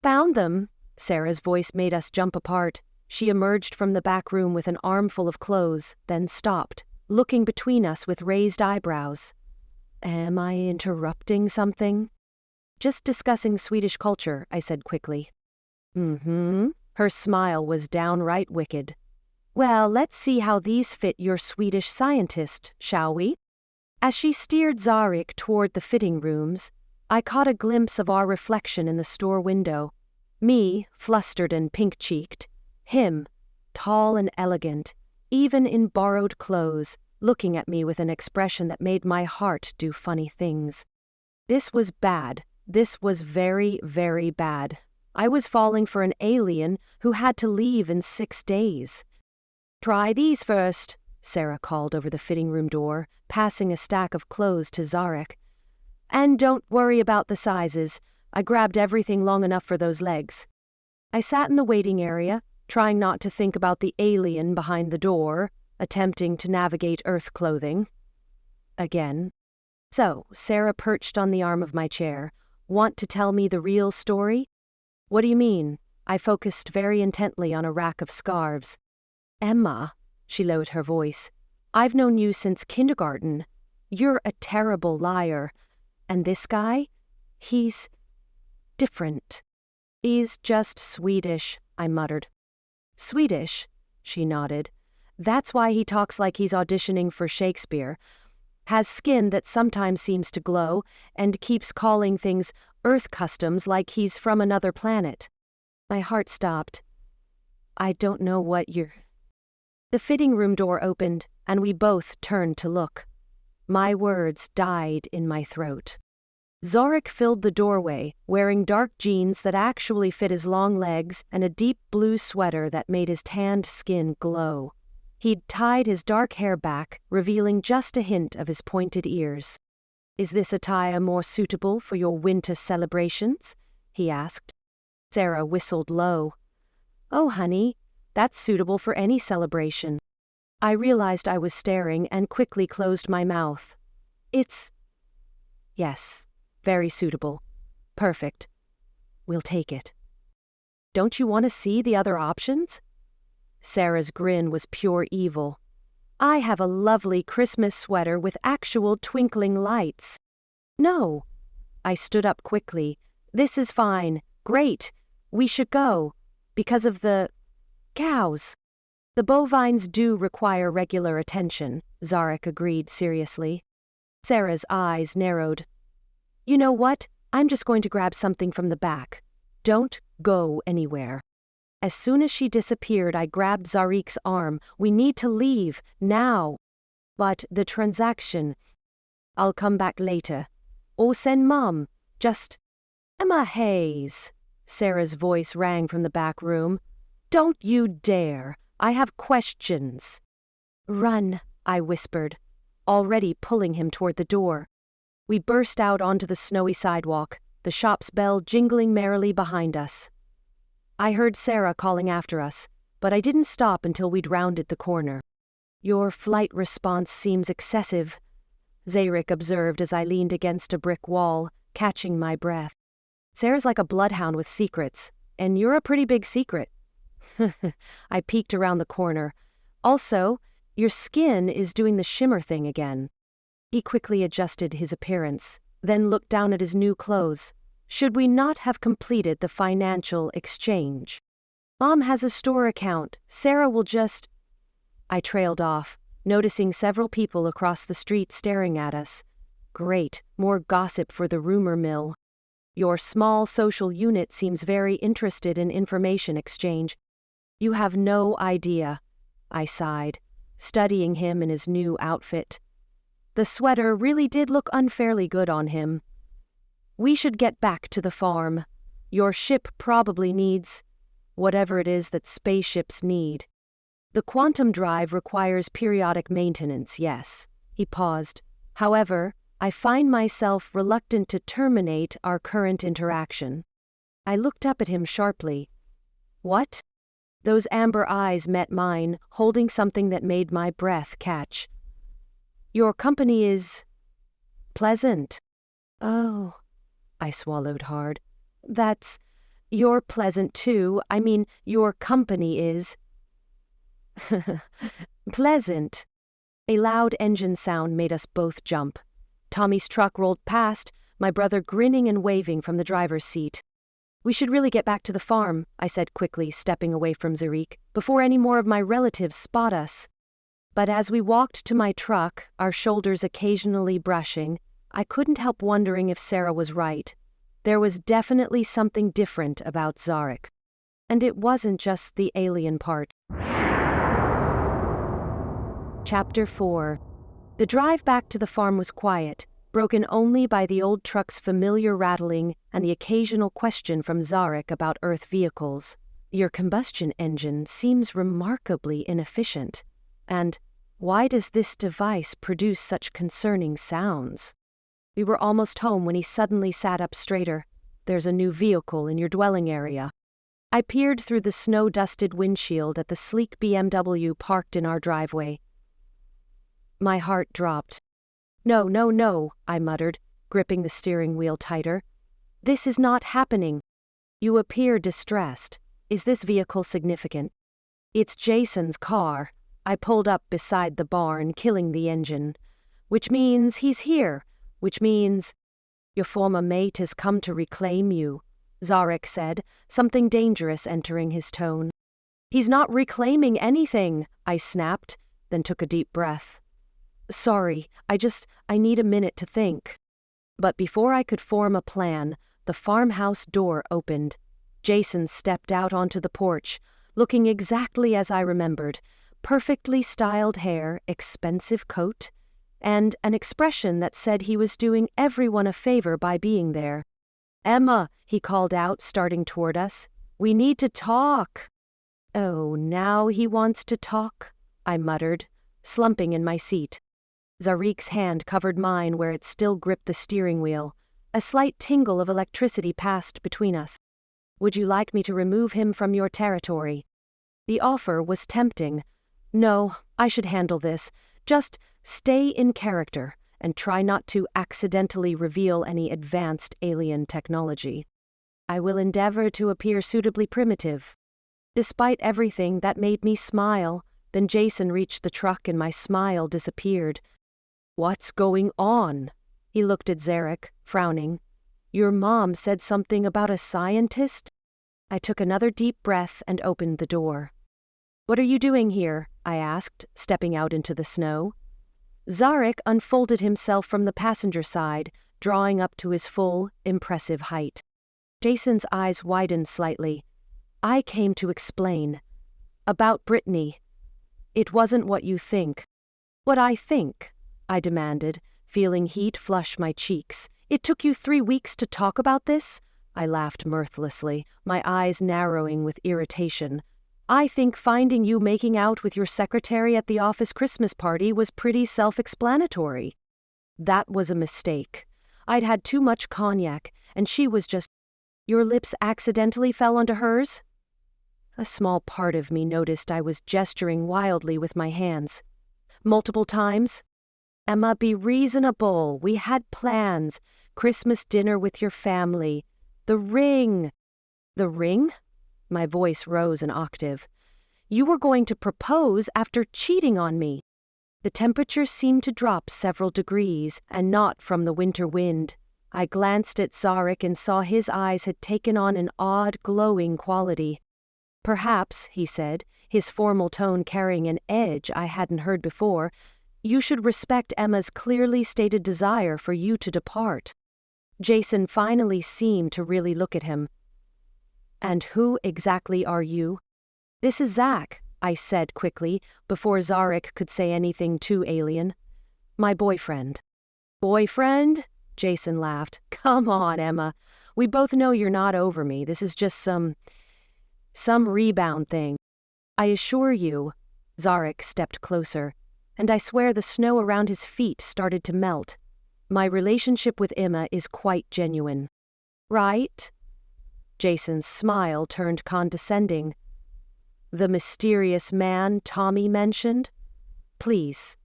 Found them, Sarah's voice made us jump apart. She emerged from the back room with an armful of clothes, then stopped, looking between us with raised eyebrows. Am I interrupting something? Just discussing Swedish culture, I said quickly. Her smile was downright wicked. Well, let's see how these fit your Swedish scientist, shall we? As she steered Zarik toward the fitting rooms, I caught a glimpse of our reflection in the store window. Me, flustered and pink-cheeked. Him, tall and elegant, even in borrowed clothes, looking at me with an expression that made my heart do funny things. This was bad. This was very, very bad. I was falling for an alien who had to leave in 6 days. Try these first, Sarah called over the fitting room door, passing a stack of clothes to Zarik. And don't worry about the sizes. I grabbed everything long enough for those legs. I sat in the waiting area, trying not to think about the alien behind the door, attempting to navigate Earth clothing. Again. So, Sarah perched on the arm of my chair. Want to tell me the real story? What do you mean? I focused very intently on a rack of scarves. Emma, she lowered her voice, I've known you since kindergarten. You're a terrible liar. And this guy? He's different. He's just Swedish, I muttered. Swedish? She nodded. That's why he talks like he's auditioning for Shakespeare. Has skin that sometimes seems to glow, and keeps calling things Earth customs like he's from another planet. My heart stopped. I don't know what you're... The fitting room door opened, and we both turned to look. My words died in my throat. Zorik filled the doorway, wearing dark jeans that actually fit his long legs and a deep blue sweater that made his tanned skin glow. He'd tied his dark hair back, revealing just a hint of his pointed ears. Is this attire more suitable for your winter celebrations? He asked. Sarah whistled low. Oh, honey, that's suitable for any celebration. I realized I was staring and quickly closed my mouth. Yes, very suitable. Perfect. We'll take it. Don't you want to see the other options? Sarah's grin was pure evil. I have a lovely Christmas sweater with actual twinkling lights. No. I stood up quickly. This is fine. Great. We should go. Because of the cows. The bovines do require regular attention, Zarek agreed seriously. Sarah's eyes narrowed. You know what? I'm just going to grab something from the back. Don't go anywhere. As soon as she disappeared, I grabbed Zarek's arm. We need to leave, now. But the transaction... I'll come back later. Or send Mom. Just... Emma Hayes. Sarah's voice rang from the back room. Don't you dare. I have questions. Run, I whispered, already pulling him toward the door. We burst out onto the snowy sidewalk, the shop's bell jingling merrily behind us. I heard Sarah calling after us, but I didn't stop until we'd rounded the corner. Your flight response seems excessive, Zarek observed as I leaned against a brick wall, catching my breath. Sarah's like a bloodhound with secrets, and you're a pretty big secret. I peeked around the corner. Also, your skin is doing the shimmer thing again. He quickly adjusted his appearance, then looked down at his new clothes. Should we not have completed the financial exchange? Mom has a store account. Sarah will just... I trailed off, noticing several people across the street staring at us. Great, more gossip for the rumor mill. Your small social unit seems very interested in information exchange. You have no idea, I sighed, studying him in his new outfit. The sweater really did look unfairly good on him. We should get back to the farm. Your ship probably needs whatever it is that spaceships need. The quantum drive requires periodic maintenance, yes. He paused. However, I find myself reluctant to terminate our current interaction. I looked up at him sharply. What? Those amber eyes met mine, holding something that made my breath catch. Your company is... pleasant. Oh, I swallowed hard. You're pleasant too. I mean, your company is... pleasant. A loud engine sound made us both jump. Tommy's truck rolled past, my brother grinning and waving from the driver's seat. We should really get back to the farm, I said quickly, stepping away from Zarek, before any more of my relatives spot us. But as we walked to my truck, our shoulders occasionally brushing, I couldn't help wondering if Sarah was right. There was definitely something different about Zarek. And it wasn't just the alien part. Chapter 4. The drive back to the farm was quiet, broken only by the old truck's familiar rattling and the occasional question from Zarek about Earth vehicles. Your combustion engine seems remarkably inefficient. And why does this device produce such concerning sounds? We were almost home when he suddenly sat up straighter. there's a new vehicle in your dwelling area." I peered through the snow-dusted windshield at the sleek BMW parked in our driveway. My heart dropped. "No, no, no," I muttered, gripping the steering wheel tighter. "This is not happening." "You appear distressed. Is this vehicle significant?" "It's Jason's car." I pulled up beside the barn, killing the engine. "Which means he's here. Which means—" "Your former mate has come to reclaim you," Zarek said, something dangerous entering his tone. "He's not reclaiming anything," I snapped, then took a deep breath. "Sorry, I need a minute to think." But before I could form a plan, the farmhouse door opened. Jason stepped out onto the porch, looking exactly as I remembered: perfectly styled hair, expensive coat, and an expression that said he was doing everyone a favor by being there. "Emma," he called out, starting toward us. "We need to talk." "Oh, now he wants to talk," I muttered, slumping in my seat. Zarek's hand covered mine where it still gripped the steering wheel. A slight tingle of electricity passed between us. "Would you like me to remove him from your territory?" The offer was tempting. "No, I should handle this. Just stay in character and try not to accidentally reveal any advanced alien technology." "I will endeavor to appear suitably primitive." Despite everything, that made me smile. Then Jason reached the truck and my smile disappeared. "What's going on?" He looked at Zarek, frowning. "Your mom said something about a scientist?" I took another deep breath and opened the door. "What are you doing here?" I asked, stepping out into the snow. Zarek unfolded himself from the passenger side, drawing up to his full, impressive height. Jason's eyes widened slightly. "I came to explain. About Brittany. It wasn't what you think." "What I think?" I demanded, feeling heat flush my cheeks. "It took you 3 weeks to talk about this?" I laughed mirthlessly, my eyes narrowing with irritation. "I think finding you making out with your secretary at the office Christmas party was pretty self-explanatory." "That was a mistake. I'd had too much cognac, and she was just—" "Your lips accidentally fell onto hers?" A small part of me noticed I was gesturing wildly with my hands. "Multiple times?" "Emma, be reasonable. We had plans. Christmas dinner with your family. The ring." "The ring?" My voice rose an octave. "You were going to propose after cheating on me." The temperature seemed to drop several degrees, and not from the winter wind. I glanced at Zarek and saw his eyes had taken on an odd, glowing quality. "Perhaps," he said, his formal tone carrying an edge I hadn't heard before, "you should respect Emma's clearly stated desire for you to depart." Jason finally seemed to really look at him. "And who exactly are you?" "This is Zach," I said quickly, before Zarek could say anything too alien. "My boyfriend." "Boyfriend?" Jason laughed. "Come on, Emma. We both know you're not over me. This is just some rebound thing." "I assure you." Zarek stepped closer, and I swear the snow around his feet started to melt. "My relationship with Emma is quite genuine." "Right?" Jason's smile turned condescending. "The mysterious man Tommy mentioned? Please."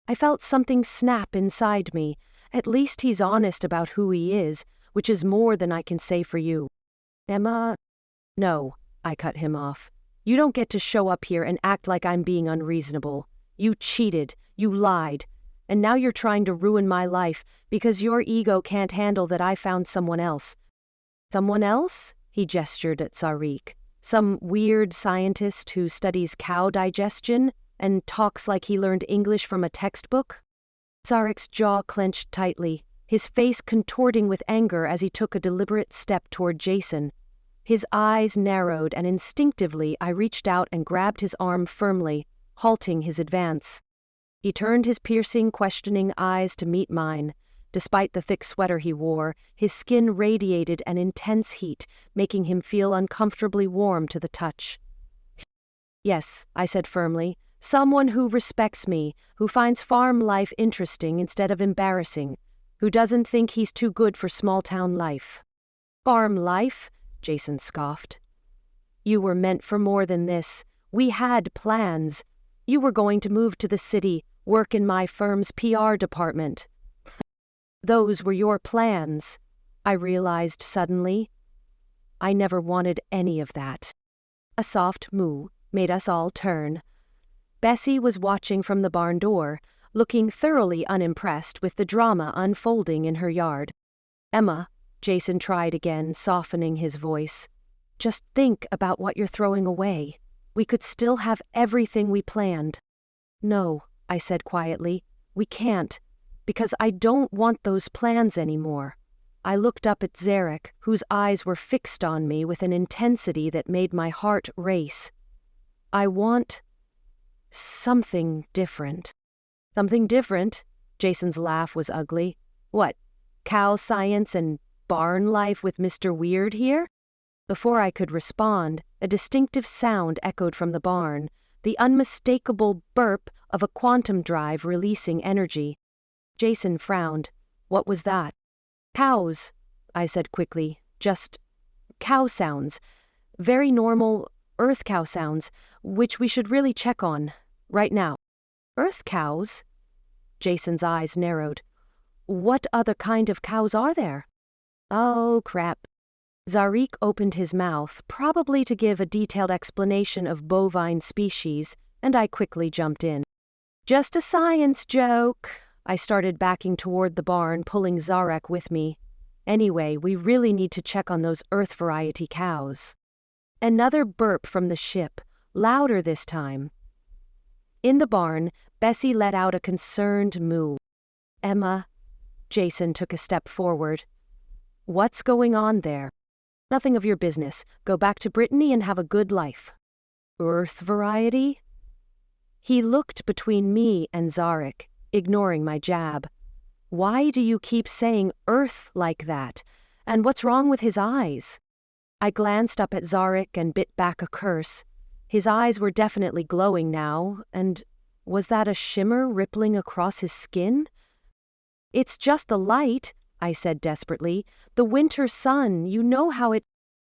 I felt something snap inside me. At least he's honest about who he is, which is more than I can say for you. "Emma—" "No," I cut him off. "You don't get to show up here and act like I'm being unreasonable. You cheated, you lied, and now you're trying to ruin my life because your ego can't handle that I found someone else." "Someone else?" He gestured at Zarek. "Some weird scientist who studies cow digestion and talks like he learned English from a textbook?" Zarek's jaw clenched tightly, his face contorting with anger as he took a deliberate step toward Jason. His eyes narrowed, and instinctively I reached out and grabbed his arm firmly, halting his advance. He turned his piercing, questioning eyes to meet mine. Despite the thick sweater he wore, his skin radiated an intense heat, making him feel uncomfortably warm to the touch. "Yes," I said firmly, "someone who respects me, who finds farm life interesting instead of embarrassing, who doesn't think he's too good for small-town life." Farm life, Jason scoffed. You were meant for more than this. We had plans. You were going to move to the city, work in my firm's PR department. Those were your plans, I realized suddenly. I never wanted any of that. A soft moo made us all turn. Bessie was watching from the barn door, looking thoroughly unimpressed with the drama unfolding in her yard. Emma, Jason tried again, softening his voice. Just think about what you're throwing away. We could still have everything we planned. No, I said quietly, we can't, because I don't want those plans anymore. I looked up at Zarek, whose eyes were fixed on me with an intensity that made my heart race. I want something different. Something different? Jason's laugh was ugly. What, cow science and barn life with Mr. Weird here? Before I could respond, a distinctive sound echoed from the barn, the unmistakable burp of a quantum drive releasing energy. Jason frowned. What was that? Cows, I said quickly. Just cow sounds. Very normal earth cow sounds, which we should really check on, right now. Earth cows? Jason's eyes narrowed. What other kind of cows are there? Oh, crap. Zarik opened his mouth, probably to give a detailed explanation of bovine species, and I quickly jumped in. Just a science joke. I started backing toward the barn, pulling Zarek with me. Anyway, we really need to check on those Earth variety cows. Another burp from the ship, louder this time. In the barn, Bessie let out a concerned moo. Emma, Jason took a step forward. What's going on there? Nothing of your business. Go back to Brittany and have a good life. Earth variety? He looked between me and Zarek, ignoring my jab. Why do you keep saying Earth like that? And what's wrong with his eyes? I glanced up at Zarek and bit back a curse. His eyes were definitely glowing now, and was that a shimmer rippling across his skin? It's just the light, I said desperately. The winter sun, you know how it...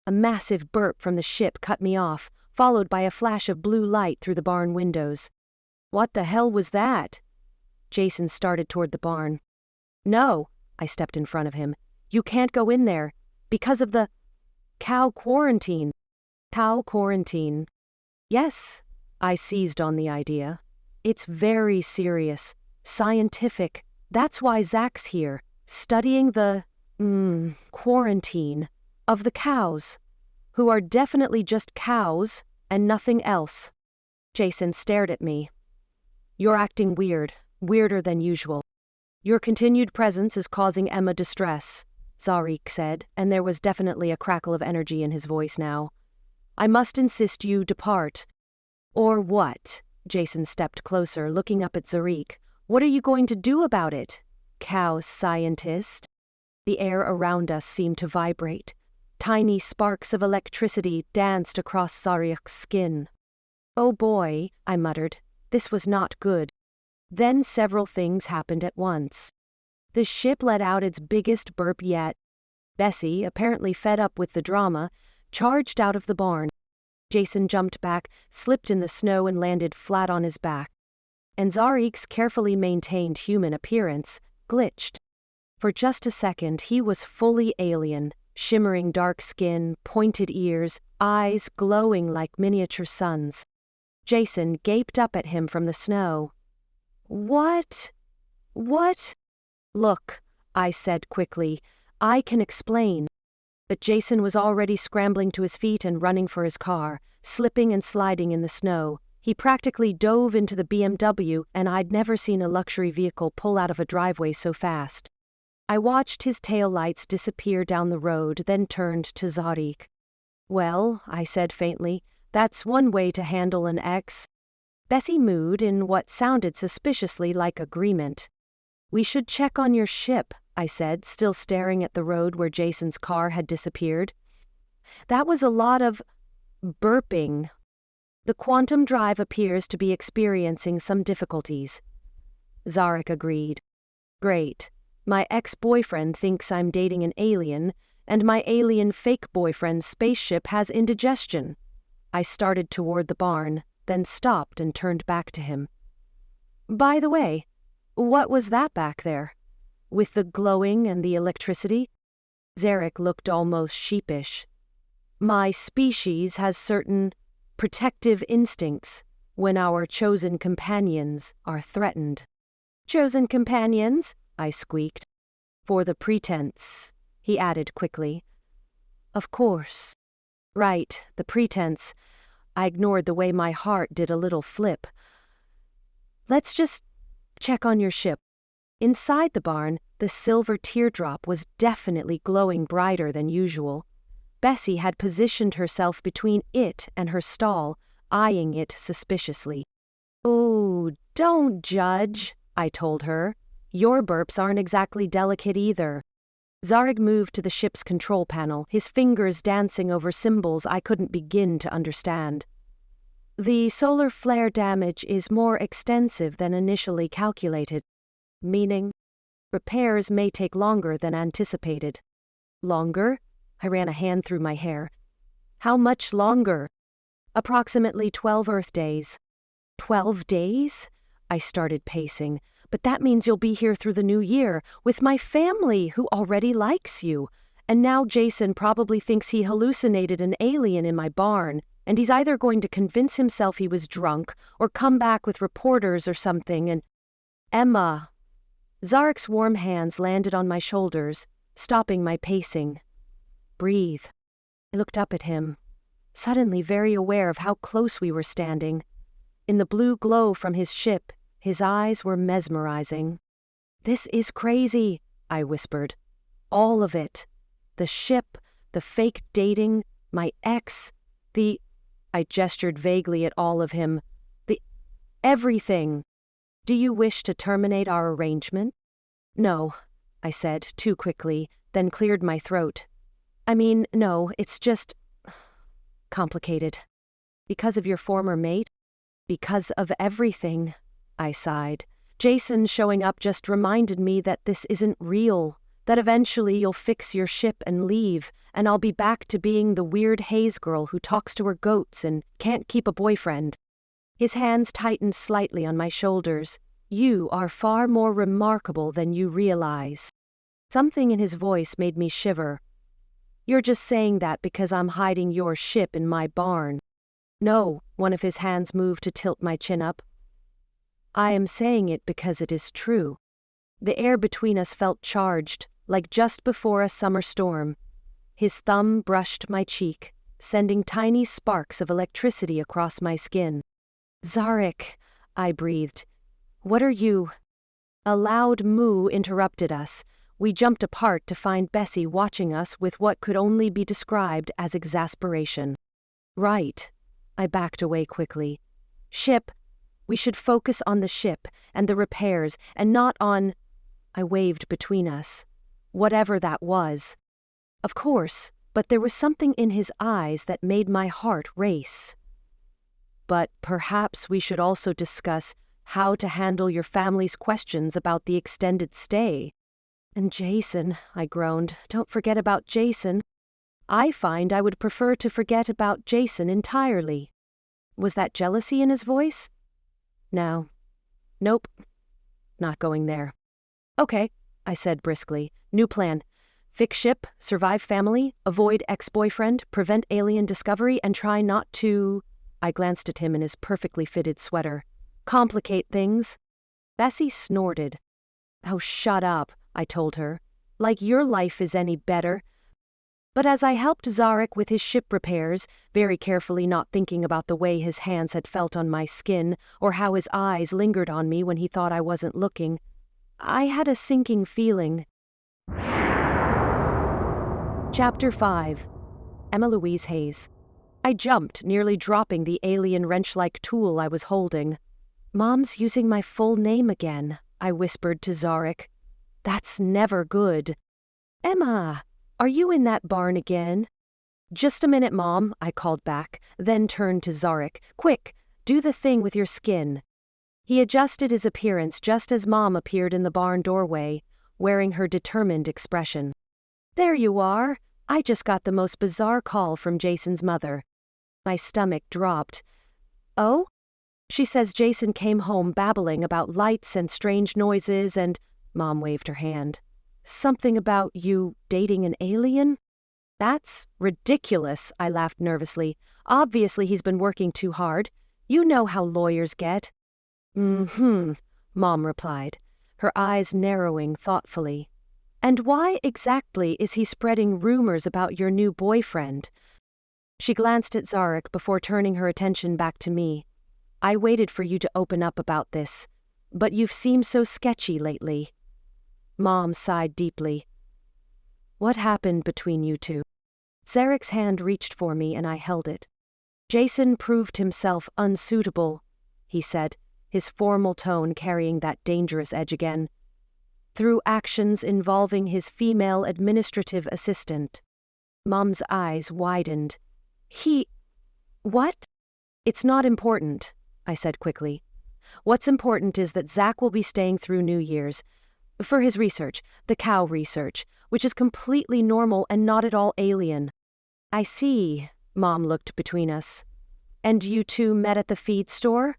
A massive burp from the ship cut me off, followed by a flash of blue light through the barn windows. What the hell was that? Jason started toward the barn. No, I stepped in front of him. You can't go in there, because of the... cow quarantine. Cow quarantine. Yes, I seized on the idea. It's very serious, scientific. That's why Zach's here, studying the, quarantine of the cows, who are definitely just cows and nothing else. Jason stared at me. You're acting weird, weirder than usual. Your continued presence is causing Emma distress, Zarik said, and there was definitely a crackle of energy in his voice now. I must insist you depart. Or what? Jason stepped closer, looking up at Zarik. What are you going to do about it, cow scientist? The air around us seemed to vibrate. Tiny sparks of electricity danced across Zarik's skin. Oh boy, I muttered. This was not good. Then several things happened at once. The ship let out its biggest burp yet. Bessie, apparently fed up with the drama, charged out of the barn. Jason jumped back, slipped in the snow and landed flat on his back. And Zarik's carefully maintained human appearance glitched. For just a second, he was fully alien, shimmering dark skin, pointed ears, eyes glowing like miniature suns. Jason gaped up at him from the snow. What? What? Look, I said quickly, I can explain. But Jason was already scrambling to his feet and running for his car, slipping and sliding in the snow. He practically dove into the BMW, and I'd never seen a luxury vehicle pull out of a driveway so fast. I watched his taillights disappear down the road, then turned to Zarik. Well, I said faintly, that's one way to handle an ex. Bessie mooed in what sounded suspiciously like agreement. We should check on your ship, I said, still staring at the road where Jason's car had disappeared. That was a lot of burping. The quantum drive appears to be experiencing some difficulties. Zarek agreed. Great. My ex-boyfriend thinks I'm dating an alien, and my alien fake boyfriend's spaceship has indigestion. I started toward the barn, then stopped and turned back to him. By the way, what was that back there? With the glowing and the electricity? Zarek looked almost sheepish. My species has certain protective instincts when our chosen companions are threatened. Chosen companions? I squeaked. For the pretense, he added quickly. Of course. Right, the pretense. I ignored the way my heart did a little flip. Let's just check on your ship. Inside the barn, the silver teardrop was definitely glowing brighter than usual. Bessie had positioned herself between it and her stall, eyeing it suspiciously. "Oh, don't judge," I told her. "Your burps aren't exactly delicate either." Zarek moved to the ship's control panel, his fingers dancing over symbols I couldn't begin to understand. The solar flare damage is more extensive than initially calculated, meaning repairs may take longer than anticipated. Longer? I ran a hand through my hair. How much longer? Approximately 12 Earth days. 12 days? I started pacing. But that means you'll be here through the new year, with my family who already likes you. And now Jason probably thinks he hallucinated an alien in my barn, and he's either going to convince himself he was drunk or come back with reporters or something and... Emma. Zarek's warm hands landed on my shoulders, stopping my pacing. Breathe. I looked up at him, suddenly very aware of how close we were standing. In the blue glow from his ship, his eyes were mesmerizing. This is crazy, I whispered. All of it. The ship, the fake dating, my ex, the... I gestured vaguely at all of him. The... everything. Do you wish to terminate our arrangement? No, I said, too quickly, then cleared my throat. I mean, no, it's just... complicated. Because of your former mate? Because of everything, I sighed. Jason showing up just reminded me that this isn't real, that eventually you'll fix your ship and leave, and I'll be back to being the weird haze girl who talks to her goats and can't keep a boyfriend. His hands tightened slightly on my shoulders. You are far more remarkable than you realize. Something in his voice made me shiver. You're just saying that because I'm hiding your ship in my barn. No, one of his hands moved to tilt my chin up. I am saying it because it is true. The air between us felt charged, like just before a summer storm. His thumb brushed my cheek, sending tiny sparks of electricity across my skin. Zarek, I breathed. What are you? A loud moo interrupted us. We jumped apart to find Bessie watching us with what could only be described as exasperation. Right. I backed away quickly. Ship. We should focus on the ship and the repairs and not on... I waved between us. Whatever that was. Of course, but there was something in his eyes that made my heart race. But perhaps we should also discuss how to handle your family's questions about the extended stay. And Jason, I groaned. Don't forget about Jason. I find I would prefer to forget about Jason entirely. Was that jealousy in his voice? No. Nope. Not going there. Okay, I said briskly. New plan. Fix ship, survive family, avoid ex-boyfriend, prevent alien discovery, and try not to... I glanced at him in his perfectly fitted sweater. Complicate things. Bessie snorted. Oh, shut up, I told her. Like your life is any better. But as I helped Zarek with his ship repairs, very carefully not thinking about the way his hands had felt on my skin or how his eyes lingered on me when he thought I wasn't looking, I had a sinking feeling. Chapter 5. Emma Louise Hayes. I jumped, nearly dropping the alien wrench-like tool I was holding. Mom's using my full name again, I whispered to Zarek. That's never good. Emma! Are you in that barn again? Just a minute, Mom, I called back, then turned to Zarek. Quick, do the thing with your skin. He adjusted his appearance just as Mom appeared in the barn doorway, wearing her determined expression. There you are. I just got the most bizarre call from Jason's mother. My stomach dropped. Oh? She says Jason came home babbling about lights and strange noises and— Mom waved her hand. Something about you dating an alien? That's ridiculous, I laughed nervously. Obviously he's been working too hard. You know how lawyers get. Mm-hmm, Mom replied, her eyes narrowing thoughtfully. And why exactly is he spreading rumors about your new boyfriend? She glanced at Zarek before turning her attention back to me. I waited for you to open up about this, but you've seemed so sketchy lately. Mom sighed deeply. What happened between you two? Zarek's hand reached for me and I held it. Jason proved himself unsuitable, he said, his formal tone carrying that dangerous edge again, through actions involving his female administrative assistant. Mom's eyes widened. What? It's not important, I said quickly. What's important is that Zach will be staying through New Year's for his research, the cow research, which is completely normal and not at all alien. I see, Mom looked between us. And you two met at the feed store?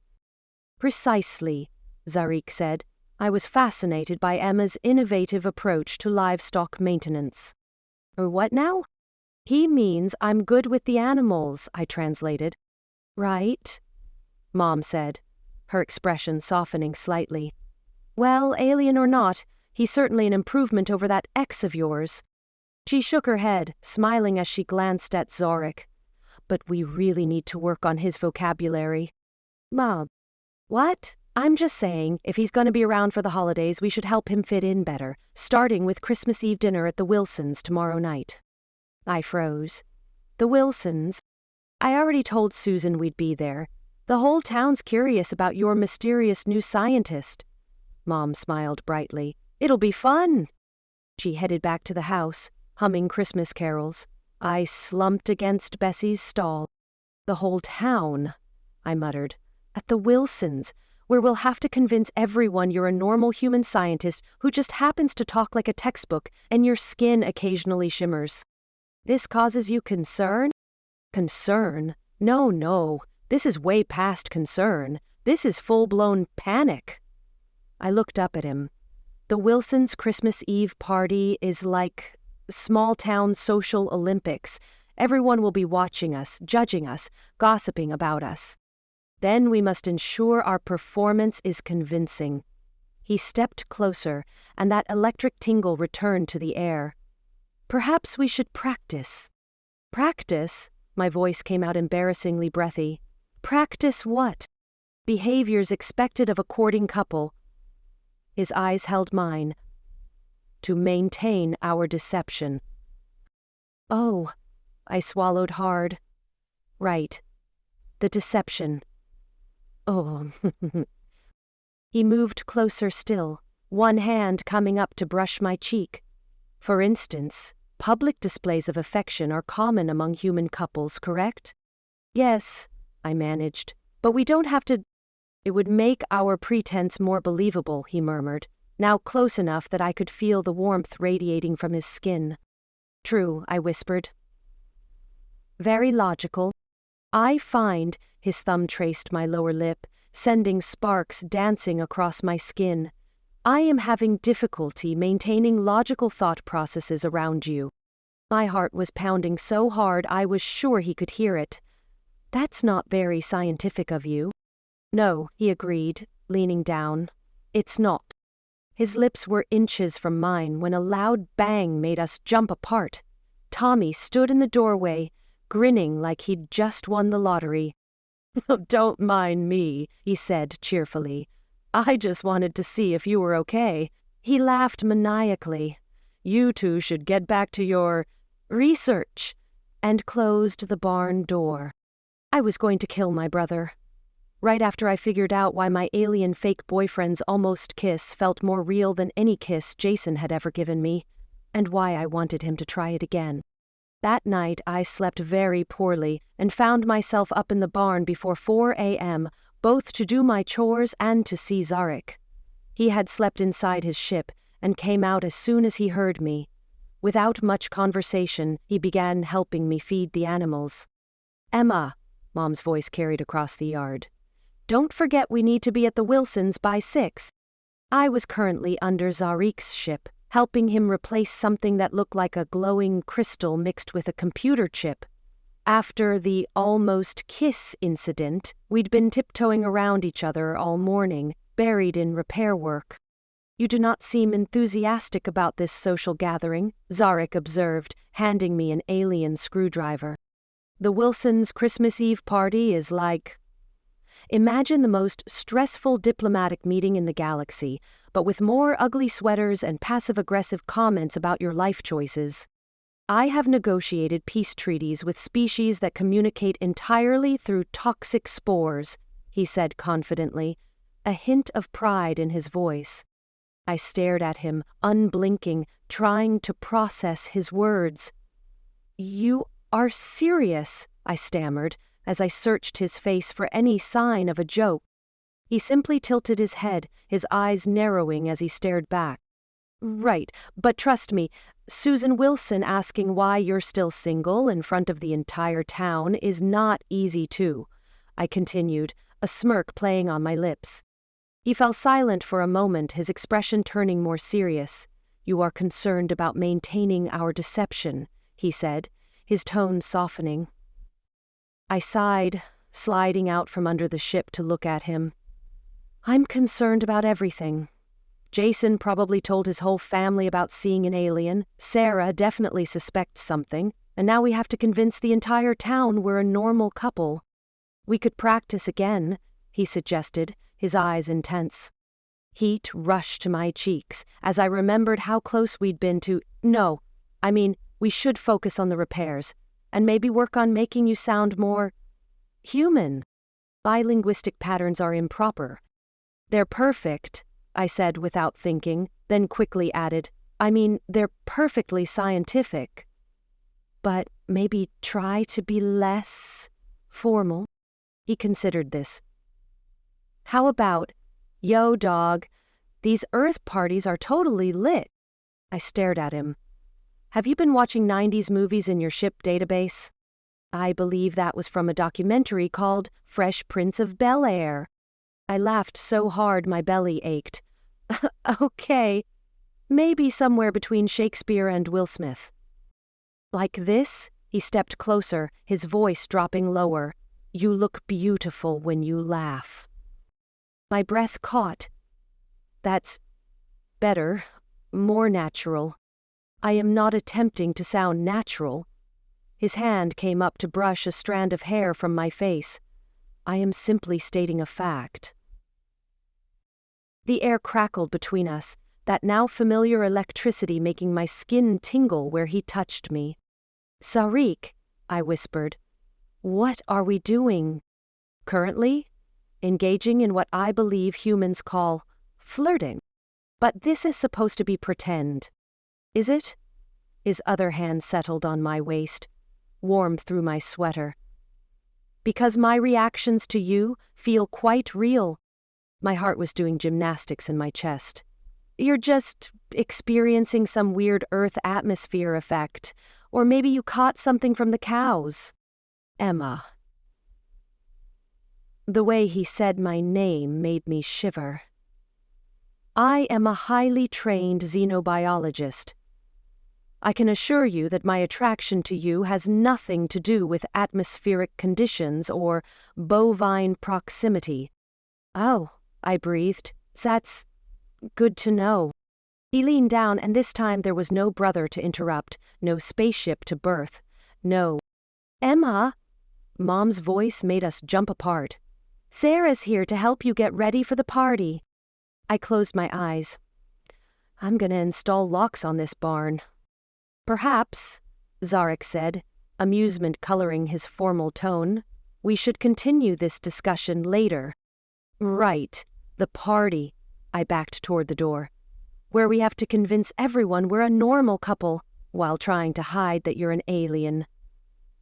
Precisely, Zarik said. I was fascinated by Emma's innovative approach to livestock maintenance. What now? He means I'm good with the animals, I translated. Right, Mom said, her expression softening slightly. Well, alien or not, he's certainly an improvement over that ex of yours. She shook her head, smiling as she glanced at Zarek. But we really need to work on his vocabulary. Mom. What? I'm just saying, if he's going to be around for the holidays, we should help him fit in better, starting with Christmas Eve dinner at the Wilsons tomorrow night. I froze. The Wilsons? I already told Susan we'd be there. The whole town's curious about your mysterious new scientist. Mom smiled brightly. It'll be fun. She headed back to the house, humming Christmas carols. I slumped against Bessie's stall. The whole town, I muttered. At the Wilsons, where we'll have to convince everyone you're a normal human scientist who just happens to talk like a textbook and your skin occasionally shimmers. This causes you concern? Concern? No. This is way past concern. This is full-blown panic. I looked up at him. The Wilsons' Christmas Eve party is like small-town social Olympics. Everyone will be watching us, judging us, gossiping about us. Then we must ensure our performance is convincing. He stepped closer, and that electric tingle returned to the air. Perhaps we should practice. Practice? My voice came out embarrassingly breathy. Practice what? Behaviors expected of a courting couple. His eyes held mine. To maintain our deception. Oh, I swallowed hard. Right. The deception. Oh. He moved closer still, one hand coming up to brush my cheek. For instance, public displays of affection are common among human couples, correct? Yes, I managed, but we don't have to. It would make our pretense more believable, he murmured, now close enough that I could feel the warmth radiating from his skin. True, I whispered. Very logical. I find, his thumb traced my lower lip, sending sparks dancing across my skin. I am having difficulty maintaining logical thought processes around you. My heart was pounding so hard I was sure he could hear it. That's not very scientific of you. No, he agreed, leaning down. It's not. His lips were inches from mine when a loud bang made us jump apart. Tommy stood in the doorway, grinning like he'd just won the lottery. Don't mind me, he said cheerfully. I just wanted to see if you were okay. He laughed maniacally. You two should get back to your research, and closed the barn door. I was going to kill my brother. Right after I figured out why my alien fake boyfriend's almost kiss felt more real than any kiss Jason had ever given me, and why I wanted him to try it again. That night I slept very poorly and found myself up in the barn before 4 a.m., both to do my chores and to see Zarek. He had slept inside his ship and came out as soon as he heard me. Without much conversation, he began helping me feed the animals. "Emma," Mom's voice carried across the yard. "Don't forget we need to be at the Wilsons by 6. I was currently under Zarik's ship, helping him replace something that looked like a glowing crystal mixed with a computer chip. After the almost kiss incident, we'd been tiptoeing around each other all morning, buried in repair work. You do not seem enthusiastic about this social gathering," Zarik observed, handing me an alien screwdriver. "The Wilsons' Christmas Eve party is like... Imagine the most stressful diplomatic meeting in the galaxy, but with more ugly sweaters and passive-aggressive comments about your life choices. I have negotiated peace treaties with species that communicate entirely through toxic spores," he said confidently, a hint of pride in his voice. I stared at him, unblinking, trying to process his words. "You are serious," I stammered, as I searched his face for any sign of a joke. He simply tilted his head, his eyes narrowing as he stared back. "Right, but trust me, Susan Wilson asking why you're still single in front of the entire town is not easy too," I continued, a smirk playing on my lips. He fell silent for a moment, his expression turning more serious. "You are concerned about maintaining our deception," he said, his tone softening. I sighed, sliding out from under the ship to look at him. "I'm concerned about everything. Jason probably told his whole family about seeing an alien, Sarah definitely suspects something, and now we have to convince the entire town we're a normal couple. We could practice again," he suggested, his eyes intense. Heat rushed to my cheeks as I remembered how close we'd been to... "No, I mean, we should focus on the repairs, and maybe work on making you sound more... human. Bilinguistic patterns are improper." "They're perfect," I said without thinking, then quickly added, "I mean, they're perfectly scientific. But maybe try to be less... formal." He considered this. "How about, yo dog, these Earth parties are totally lit." I stared at him. "Have you been watching 90s movies in your ship database?" I believe that was from a documentary called Fresh Prince of Bel-Air. I laughed so hard my belly ached. "Okay, maybe somewhere between Shakespeare and Will Smith." "Like this?" He stepped closer, his voice dropping lower. "You look beautiful when you laugh." My breath caught. "That's better, more natural. I am not attempting to sound natural." His hand came up to brush a strand of hair from my face. "I am simply stating a fact." The air crackled between us, that now familiar electricity making my skin tingle where he touched me. "Zarik," I whispered, "what are we doing?" "Currently? Engaging in what I believe humans call flirting. But this is supposed to be pretend. Is it?" His other hand settled on my waist, warm through my sweater. "Because my reactions to you feel quite real." My heart was doing gymnastics in my chest. "You're just experiencing some weird Earth atmosphere effect, or maybe you caught something from the cows." "Emma." The way he said my name made me shiver. "I am a highly trained xenobiologist. I can assure you that my attraction to you has nothing to do with atmospheric conditions or bovine proximity." "Oh," I breathed, "that's good to know." He leaned down, and this time there was no brother to interrupt, no spaceship to birth, no... "Emma!" Mom's voice made us jump apart. "Sarah's here to help you get ready for the party." I closed my eyes. "I'm gonna install locks on this barn." "Perhaps," Zarik said, amusement coloring his formal tone, "we should continue this discussion later." "Right, the party," I backed toward the door, "where we have to convince everyone we're a normal couple while trying to hide that you're an alien.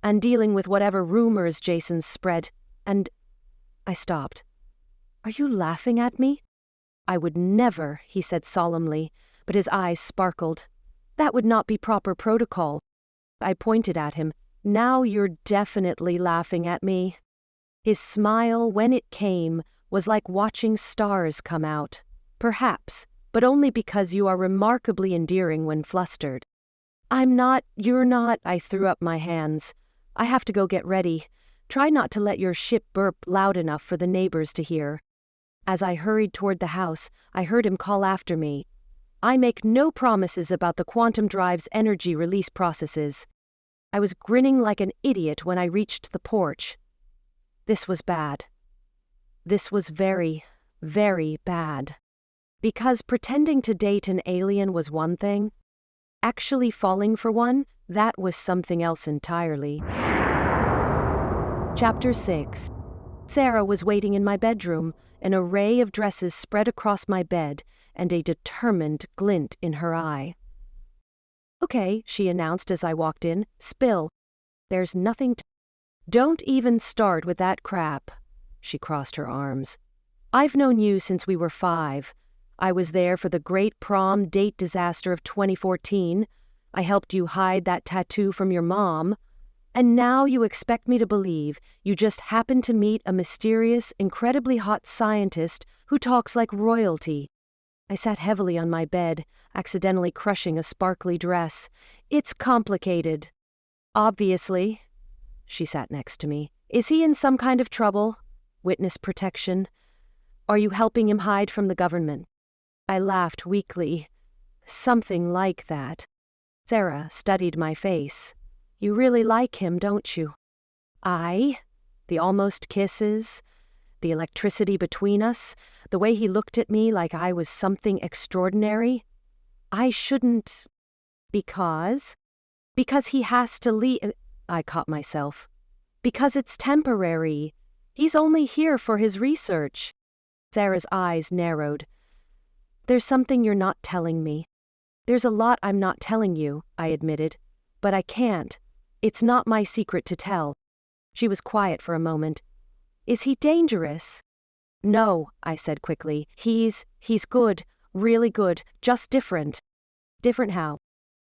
And dealing with whatever rumors Jason's spread, and..." I stopped. "Are you laughing at me?" "I would never," he said solemnly, but his eyes sparkled. That would not be proper protocol. I pointed at him. Now you're definitely laughing at me. His smile, when it came, was like watching stars come out. Perhaps, but only because you are remarkably endearing when flustered. You're not, I threw up my hands. I have to go get ready. Try not to let your ship burp loud enough for the neighbors to hear. As I hurried toward the house, I heard him call after me. I make no promises about the quantum drive's energy release processes. I was grinning like an idiot when I reached the porch. This was bad. This was very, very bad. Because pretending to date an alien was one thing, actually falling for one, that was something else entirely. Chapter 6. Sarah was waiting in my bedroom, an array of dresses spread across my bed, and a determined glint in her eye. "Okay," she announced as I walked in. "Spill. There's nothing to—" "Don't even start with that crap." She crossed her arms. "I've known you since we were 5. I was there for the great prom date disaster of 2014. I helped you hide that tattoo from your mom. And now you expect me to believe you just happened to meet a mysterious, incredibly hot scientist who talks like royalty." I sat heavily on my bed, accidentally crushing a sparkly dress. "It's complicated." "Obviously." She sat next to me. "Is he in some kind of trouble? Witness protection? Are you helping him hide from the government?" I laughed weakly. "Something like that." Sarah studied my face. "You really like him, don't you?" The almost kisses, the electricity between us, the way he looked at me like I was something extraordinary. I shouldn't. Because? Because he has to leave. I caught myself. Because it's temporary. He's only here for his research. Sarah's eyes narrowed. "There's something you're not telling me." "There's a lot I'm not telling you," I admitted. "But I can't. It's not my secret to tell." She was quiet for a moment. "Is he dangerous?" "No," I said quickly. He's good, really good, just different." "Different how?"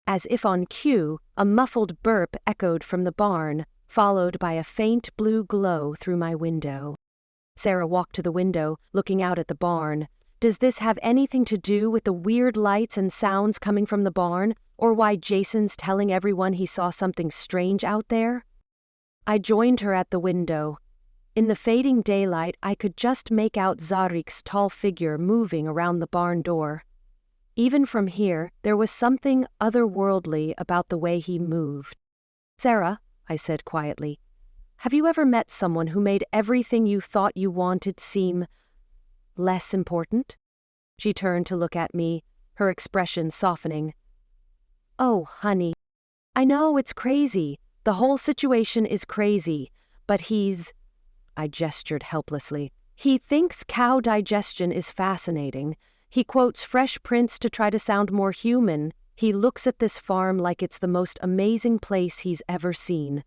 As if on cue, a muffled burp echoed from the barn, followed by a faint blue glow through my window. Sarah walked to the window, looking out at the barn. "Does this have anything to do with the weird lights and sounds coming from the barn, or why Jason's telling everyone he saw something strange out there?" I joined her at the window. In the fading daylight, I could just make out Zarik's tall figure moving around the barn door. Even from here, there was something otherworldly about the way he moved. "Sarah," I said quietly, "have you ever met someone who made everything you thought you wanted seem less important?" She turned to look at me, her expression softening. "Oh, honey, I know it's crazy. The whole situation is crazy, but I gestured helplessly. "He thinks cow digestion is fascinating. He quotes fresh prints to try to sound more human. He looks at this farm like it's the most amazing place he's ever seen."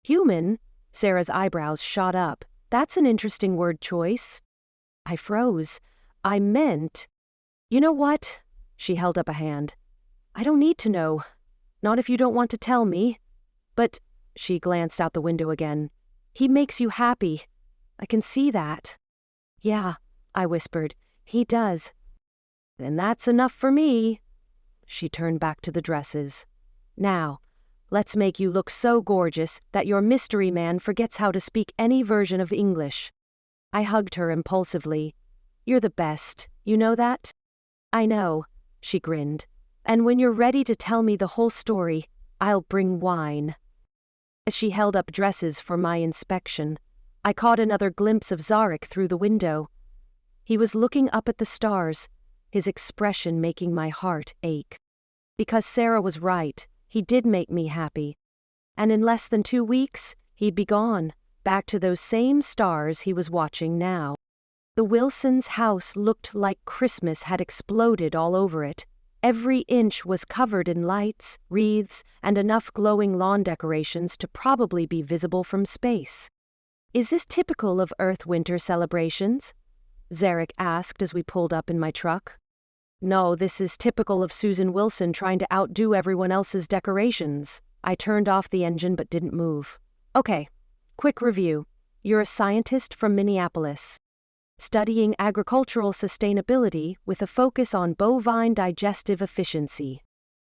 "Human?" Sarah's eyebrows shot up. "That's an interesting word choice." I froze. "I meant—" "You know what?" She held up a hand. "I don't need to know. Not if you don't want to tell me. But," she glanced out the window again, "he makes you happy. I can see that." "Yeah," I whispered, "he does." "Then that's enough for me." She turned back to the dresses. "Now, let's make you look so gorgeous that your mystery man forgets how to speak any version of English." I hugged her impulsively. "You're the best. You know that?" "I know," she grinned. "And when you're ready to tell me the whole story, I'll bring wine." As she held up dresses for my inspection, I caught another glimpse of Zarek through the window. He was looking up at the stars, his expression making my heart ache. Because Sarah was right, he did make me happy. And in less than 2 weeks, he'd be gone, back to those same stars he was watching now. The Wilsons' house looked like Christmas had exploded all over it. Every inch was covered in lights, wreaths, and enough glowing lawn decorations to probably be visible from space. "Is this typical of Earth-Winter celebrations?" Zarek asked as we pulled up in my truck. No, this is typical of Susan Wilson trying to outdo everyone else's decorations. I turned off the engine but didn't move. Okay, quick review. You're a scientist from Minneapolis, studying agricultural sustainability with a focus on bovine digestive efficiency.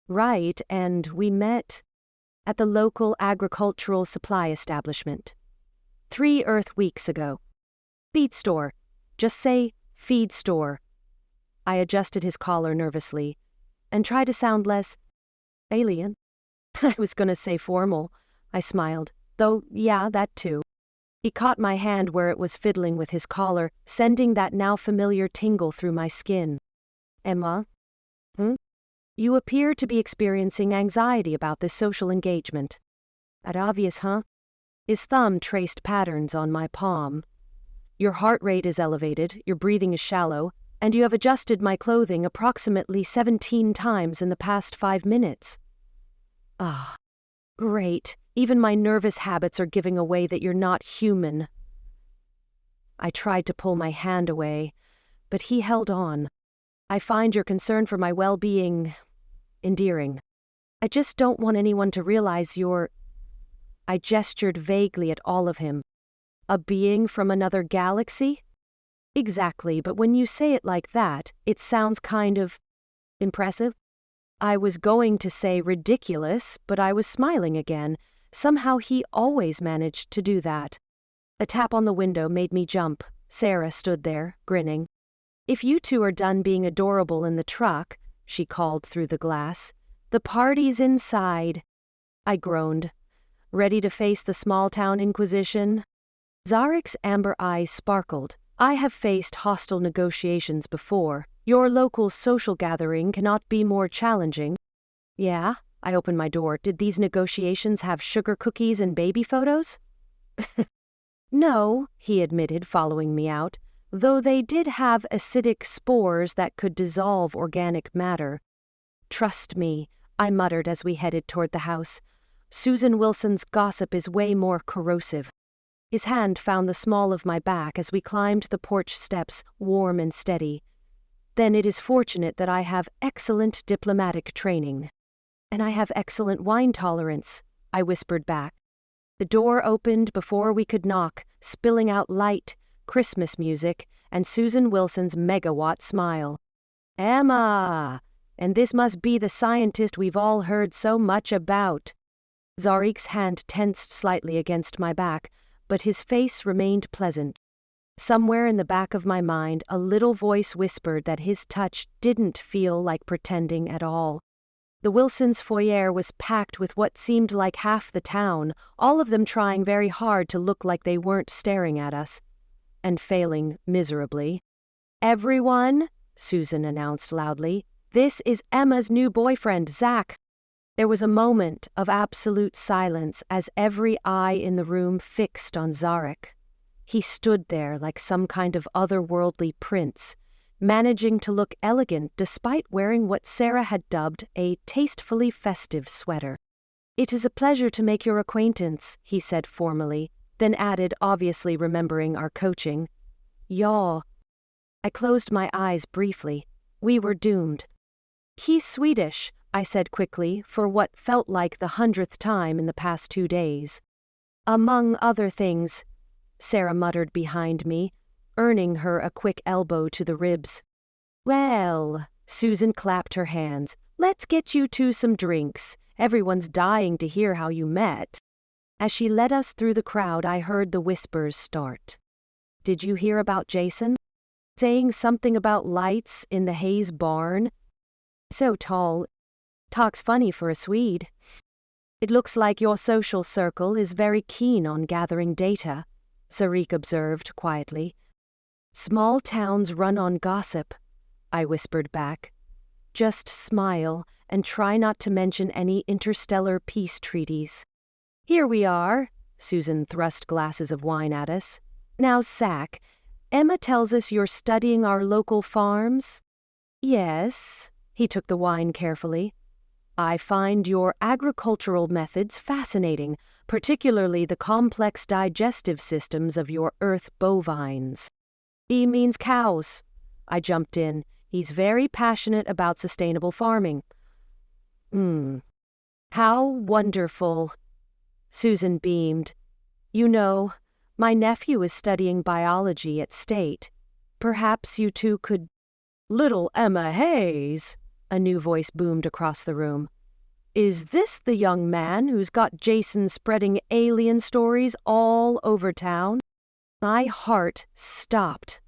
Right, and we met at the local agricultural supply establishment 3 Earth weeks ago. Feed store. Just say feed store. I adjusted his collar nervously and tried to sound less alien. I was going to say formal. I smiled, though, yeah, that too. He caught my hand where it was fiddling with his collar, sending that now familiar tingle through my skin. Emma? You appear to be experiencing anxiety about this social engagement. That obvious, huh? His thumb traced patterns on my palm. Your heart rate is elevated, your breathing is shallow, and you have adjusted my clothing approximately 17 times in the past 5 minutes. Ah, great. Even my nervous habits are giving away that you're not human. I tried to pull my hand away, but he held on. I find your concern for my well-being endearing. I just don't want anyone to realize you're... I gestured vaguely at all of him. A being from another galaxy? Exactly, but when you say it like that, it sounds kind of... impressive? I was going to say ridiculous, but I was smiling again. Somehow he always managed to do that. A tap on the window made me jump. Sarah stood there, grinning. If you two are done being adorable in the truck, she called through the glass, the party's inside. I groaned. Ready to face the small-town inquisition? Zarek's amber eyes sparkled. I have faced hostile negotiations before. Your local social gathering cannot be more challenging. Yeah? I opened my door. Did these negotiations have sugar cookies and baby photos? No, he admitted, following me out, though they did have acidic spores that could dissolve organic matter. Trust me, I muttered as we headed toward the house. Susan Wilson's gossip is way more corrosive. His hand found the small of my back as we climbed the porch steps, warm and steady. Then it is fortunate that I have excellent diplomatic training. And I have excellent wine tolerance, I whispered back. The door opened before we could knock, spilling out light, Christmas music, and Susan Wilson's megawatt smile. Emma! And this must be the scientist we've all heard so much about. Zarek's hand tensed slightly against my back, but his face remained pleasant. Somewhere in the back of my mind, a little voice whispered that his touch didn't feel like pretending at all. The Wilsons' foyer was packed with what seemed like half the town, all of them trying very hard to look like they weren't staring at us, and failing miserably. Everyone, Susan announced loudly, this is Emma's new boyfriend, Zach. There was a moment of absolute silence as every eye in the room fixed on Zarek. He stood there like some kind of otherworldly prince, managing to look elegant despite wearing what Sarah had dubbed a tastefully festive sweater. It is a pleasure to make your acquaintance, he said formally, then added, obviously remembering our coaching, "Yaw." I closed my eyes briefly. We were doomed. He's Swedish, I said quickly, for what felt like the 100th time in the past 2 days. Among other things, Sarah muttered behind me, earning her a quick elbow to the ribs. Well, Susan clapped her hands. Let's get you two some drinks. Everyone's dying to hear how you met. As she led us through the crowd, I heard the whispers start. Did you hear about Jason? Saying something about lights in the Hayes barn? So tall. Talks funny for a Swede. It looks like your social circle is very keen on gathering data, Zarek observed quietly. Small towns run on gossip, I whispered back. Just smile and try not to mention any interstellar peace treaties. Here we are, Susan thrust glasses of wine at us. Now, Zach, Emma tells us you're studying our local farms? Yes, he took the wine carefully. I find your agricultural methods fascinating, particularly the complex digestive systems of your earth bovines. E means cows. I jumped in. He's very passionate about sustainable farming. How wonderful. Susan beamed. You know, my nephew is studying biology at State. Perhaps you two could... Little Emma Hayes, a new voice boomed across the room. Is this the young man who's got Jason spreading alien stories all over town? My heart stopped.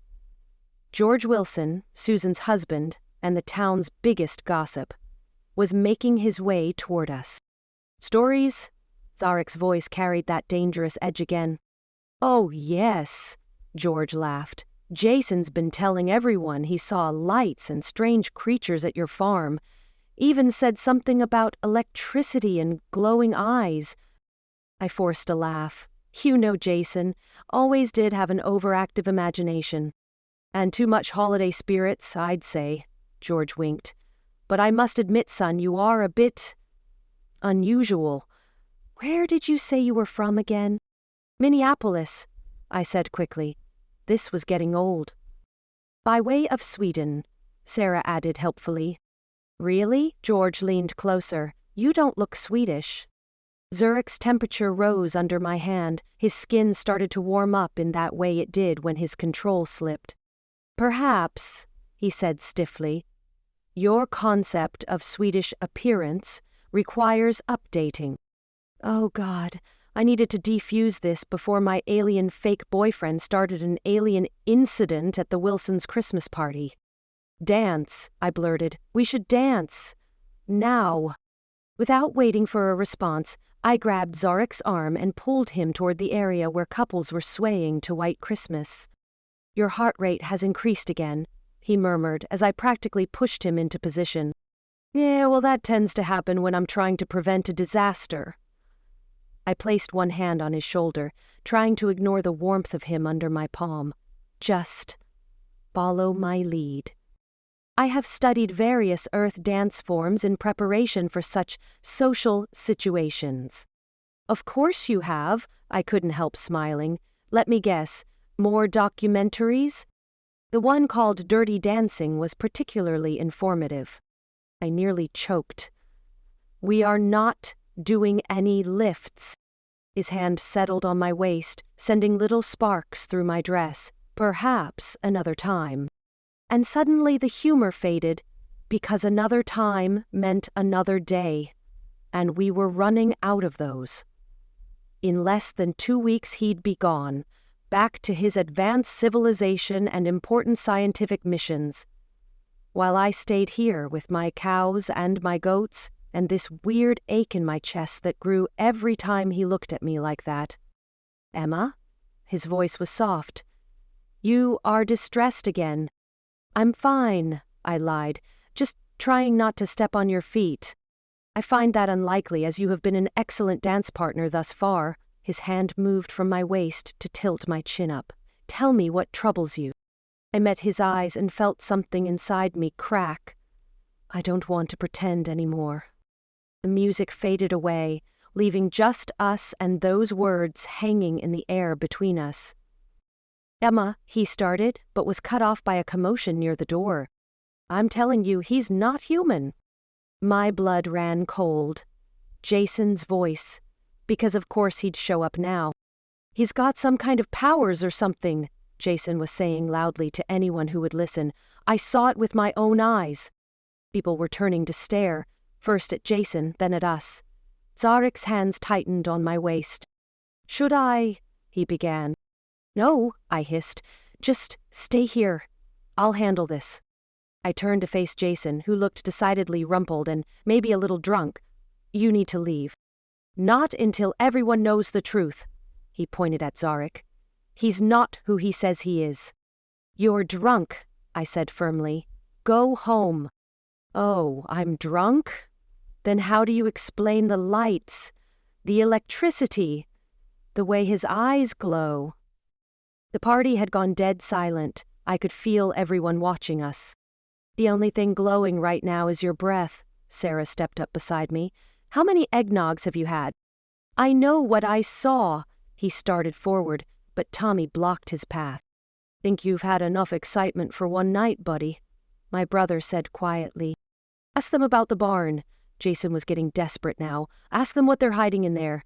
George Wilson, Susan's husband, and the town's biggest gossip, was making his way toward us. Stories? Zarek's voice carried that dangerous edge again. Oh, yes, George laughed. Jason's been telling everyone he saw lights and strange creatures at your farm. Even said something about electricity and glowing eyes. I forced a laugh. You know Jason, always did have an overactive imagination. And too much holiday spirits, I'd say, George winked. But I must admit, son, you are a bit... unusual. Where did you say you were from again? Minneapolis, I said quickly. This was getting old. By way of Sweden, Sarah added helpfully. Really? George leaned closer. You don't look Swedish. Zurek's temperature rose under my hand. His skin started to warm up in that way it did when his control slipped. Perhaps, he said stiffly, your concept of Swedish appearance requires updating. Oh God, I needed to defuse this before my alien fake boyfriend started an alien incident at the Wilsons' Christmas party. Dance, I blurted. We should dance. Now. Without waiting for a response, I grabbed Zarek's arm and pulled him toward the area where couples were swaying to White Christmas. Your heart rate has increased again, he murmured as I practically pushed him into position. Yeah, well, that tends to happen when I'm trying to prevent a disaster. I placed one hand on his shoulder, trying to ignore the warmth of him under my palm. Just follow my lead. I have studied various earth dance forms in preparation for such social situations. Of course you have, I couldn't help smiling. Let me guess, more documentaries? The one called Dirty Dancing was particularly informative. I nearly choked. We are not doing any lifts. His hand settled on my waist, sending little sparks through my dress. Perhaps another time. And suddenly the humor faded, because another time meant another day, and we were running out of those. In less than 2 weeks he'd be gone, back to his advanced civilization and important scientific missions, while I stayed here with my cows and my goats and this weird ache in my chest that grew every time he looked at me like that. Emma? His voice was soft. You are distressed again. I'm fine, I lied, just trying not to step on your feet. I find that unlikely as you have been an excellent dance partner thus far. His hand moved from my waist to tilt my chin up. Tell me what troubles you. I met his eyes and felt something inside me crack. I don't want to pretend anymore. The music faded away, leaving just us and those words hanging in the air between us. Emma, he started, but was cut off by a commotion near the door. I'm telling you, he's not human. My blood ran cold. Jason's voice. Because of course he'd show up now. He's got some kind of powers or something, Jason was saying loudly to anyone who would listen. I saw it with my own eyes. People were turning to stare, first at Jason, then at us. Zarek's hands tightened on my waist. Should I? He began. No, I hissed. Just stay here. I'll handle this. I turned to face Jason, who looked decidedly rumpled and maybe a little drunk. You need to leave. Not until everyone knows the truth. He pointed at Zarek. He's not who he says he is. You're drunk, I said firmly. Go home. Oh, I'm drunk? Then how do you explain the lights, the electricity, the way his eyes glow? The party had gone dead silent. I could feel everyone watching us. The only thing glowing right now is your breath. Sarah stepped up beside me. How many eggnogs have you had? I know what I saw. He started forward, but Tommy blocked his path. Think you've had enough excitement for one night, buddy. my brother said quietly. Ask them about the barn. Jason was getting desperate now. Ask them what they're hiding in there.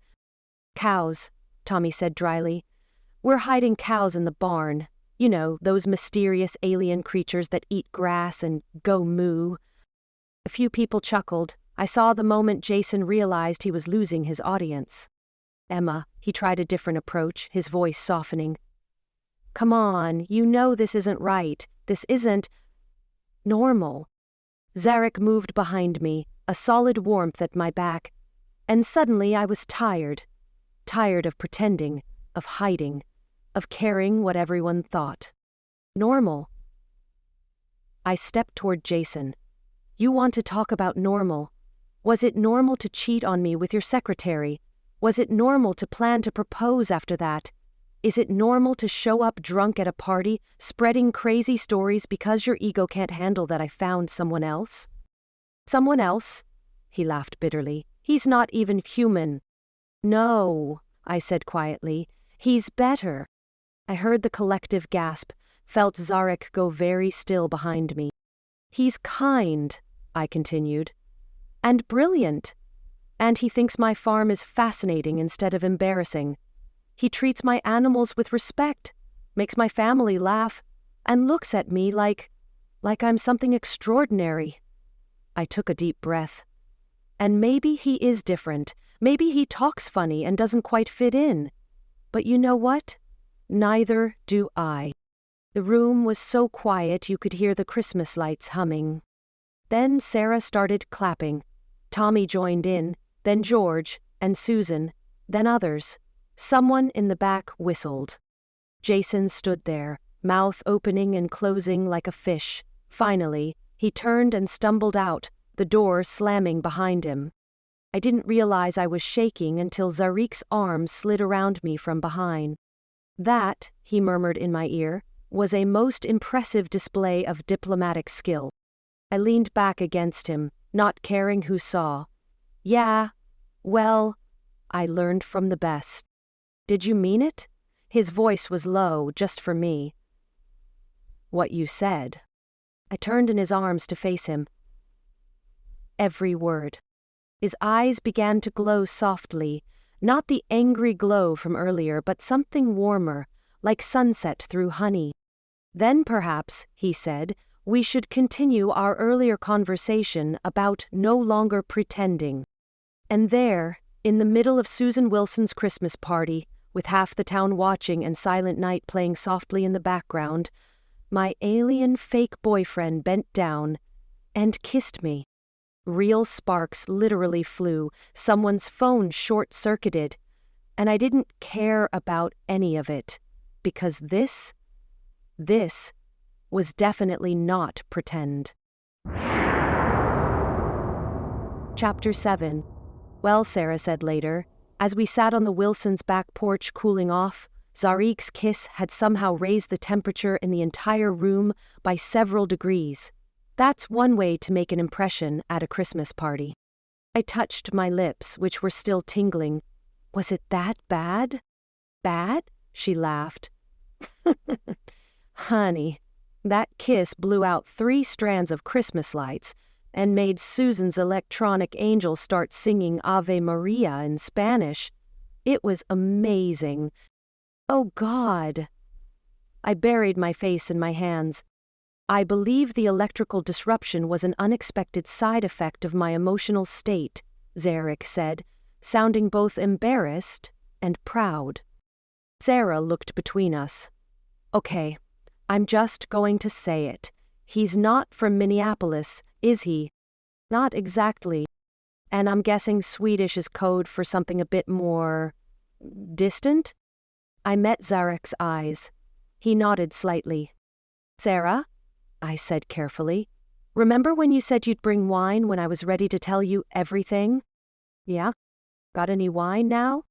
Cows, Tommy said dryly. We're hiding cows in the barn. You know, those mysterious alien creatures that eat grass and go moo. A few people chuckled. I saw the moment Jason realized he was losing his audience. Emma, he tried a different approach, his voice softening. Come on, you know this isn't right. This isn't normal. Zarek moved behind me, a solid warmth at my back, and suddenly I was tired. Tired of pretending, of hiding, of caring what everyone thought. Normal. I stepped toward Jason. You want to talk about normal? Was it normal to cheat on me with your secretary? Was it normal to plan to propose after that? Is it normal to show up drunk at a party, spreading crazy stories because your ego can't handle that I found someone else? Someone else? He laughed bitterly. He's not even human. No, I said quietly. He's better. I heard the collective gasp, felt Zarek go very still behind me. He's kind, I continued. And brilliant. And he thinks my farm is fascinating instead of embarrassing. He treats my animals with respect, makes my family laugh, and looks at me like I'm something extraordinary. I took a deep breath. And maybe he is different. Maybe he talks funny and doesn't quite fit in. But you know what? Neither do I. The room was so quiet you could hear the Christmas lights humming. Then Sarah started clapping. Tommy joined in, then George, and Susan, then others. Someone in the back whistled. Jason stood there, mouth opening and closing like a fish. Finally, he turned and stumbled out, the door slamming behind him. I didn't realize I was shaking until Zarek's arm slid around me from behind. That, he murmured in my ear, was a most impressive display of diplomatic skill. I leaned back against him, not caring who saw. Yeah, well, I learned from the best. Did you mean it? His voice was low, just for me. What you said. I turned in his arms to face him. Every word. His eyes began to glow softly, not the angry glow from earlier, but something warmer, like sunset through honey. Then perhaps, he said, we should continue our earlier conversation about no longer pretending. And there, in the middle of Susan Wilson's Christmas party, with half the town watching and Silent Night playing softly in the background, my alien fake boyfriend bent down and kissed me. Real sparks literally flew, someone's phone short-circuited, and I didn't care about any of it, because this was definitely not pretend. Chapter 7. Well, Sarah said later, as we sat on the Wilsons' back porch cooling off, Zarek's kiss had somehow raised the temperature in the entire room by several degrees. That's one way to make an impression at a Christmas party. I touched my lips, which were still tingling. Was it that bad? Bad? She laughed. Honey, that kiss blew out 3 strands of Christmas lights and made Susan's electronic angel start singing Ave Maria in Spanish. It was amazing. Oh, God. I buried my face in my hands. I believe the electrical disruption was an unexpected side effect of my emotional state, Zarek said, sounding both embarrassed and proud. Sarah looked between us. Okay, I'm just going to say it. He's not from Minneapolis, is he? Not exactly. And I'm guessing Swedish is code for something a bit more distant? I met Zarek's eyes. He nodded slightly. Sarah? I said carefully. Remember when you said you'd bring wine when I was ready to tell you everything? Yeah? Got any wine now?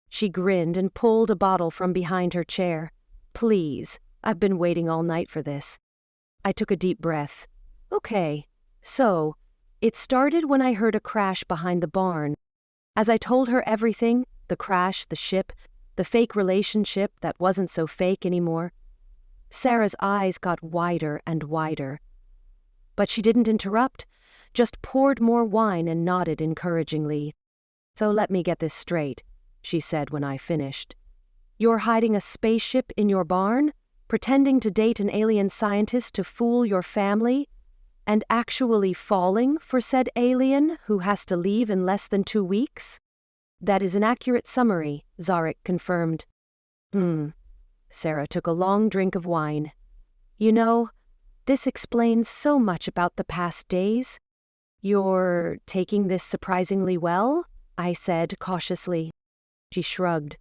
She grinned and pulled a bottle from behind her chair. Please, I've been waiting all night for this. I took a deep breath. Okay, so, it started when I heard a crash behind the barn. As I told her everything, the crash, the ship, the fake relationship that wasn't so fake anymore, Sarah's eyes got wider and wider. But she didn't interrupt, just poured more wine and nodded encouragingly. "So let me get this straight," she said when I finished. "You're hiding a spaceship in your barn? Pretending to date an alien scientist to fool your family? And actually falling for said alien who has to leave in less than 2 weeks?" "That is an accurate summary," Zarek confirmed. Sarah took a long drink of wine. "You know, this explains so much about the past days." "You're taking this surprisingly well?" I said cautiously. She shrugged.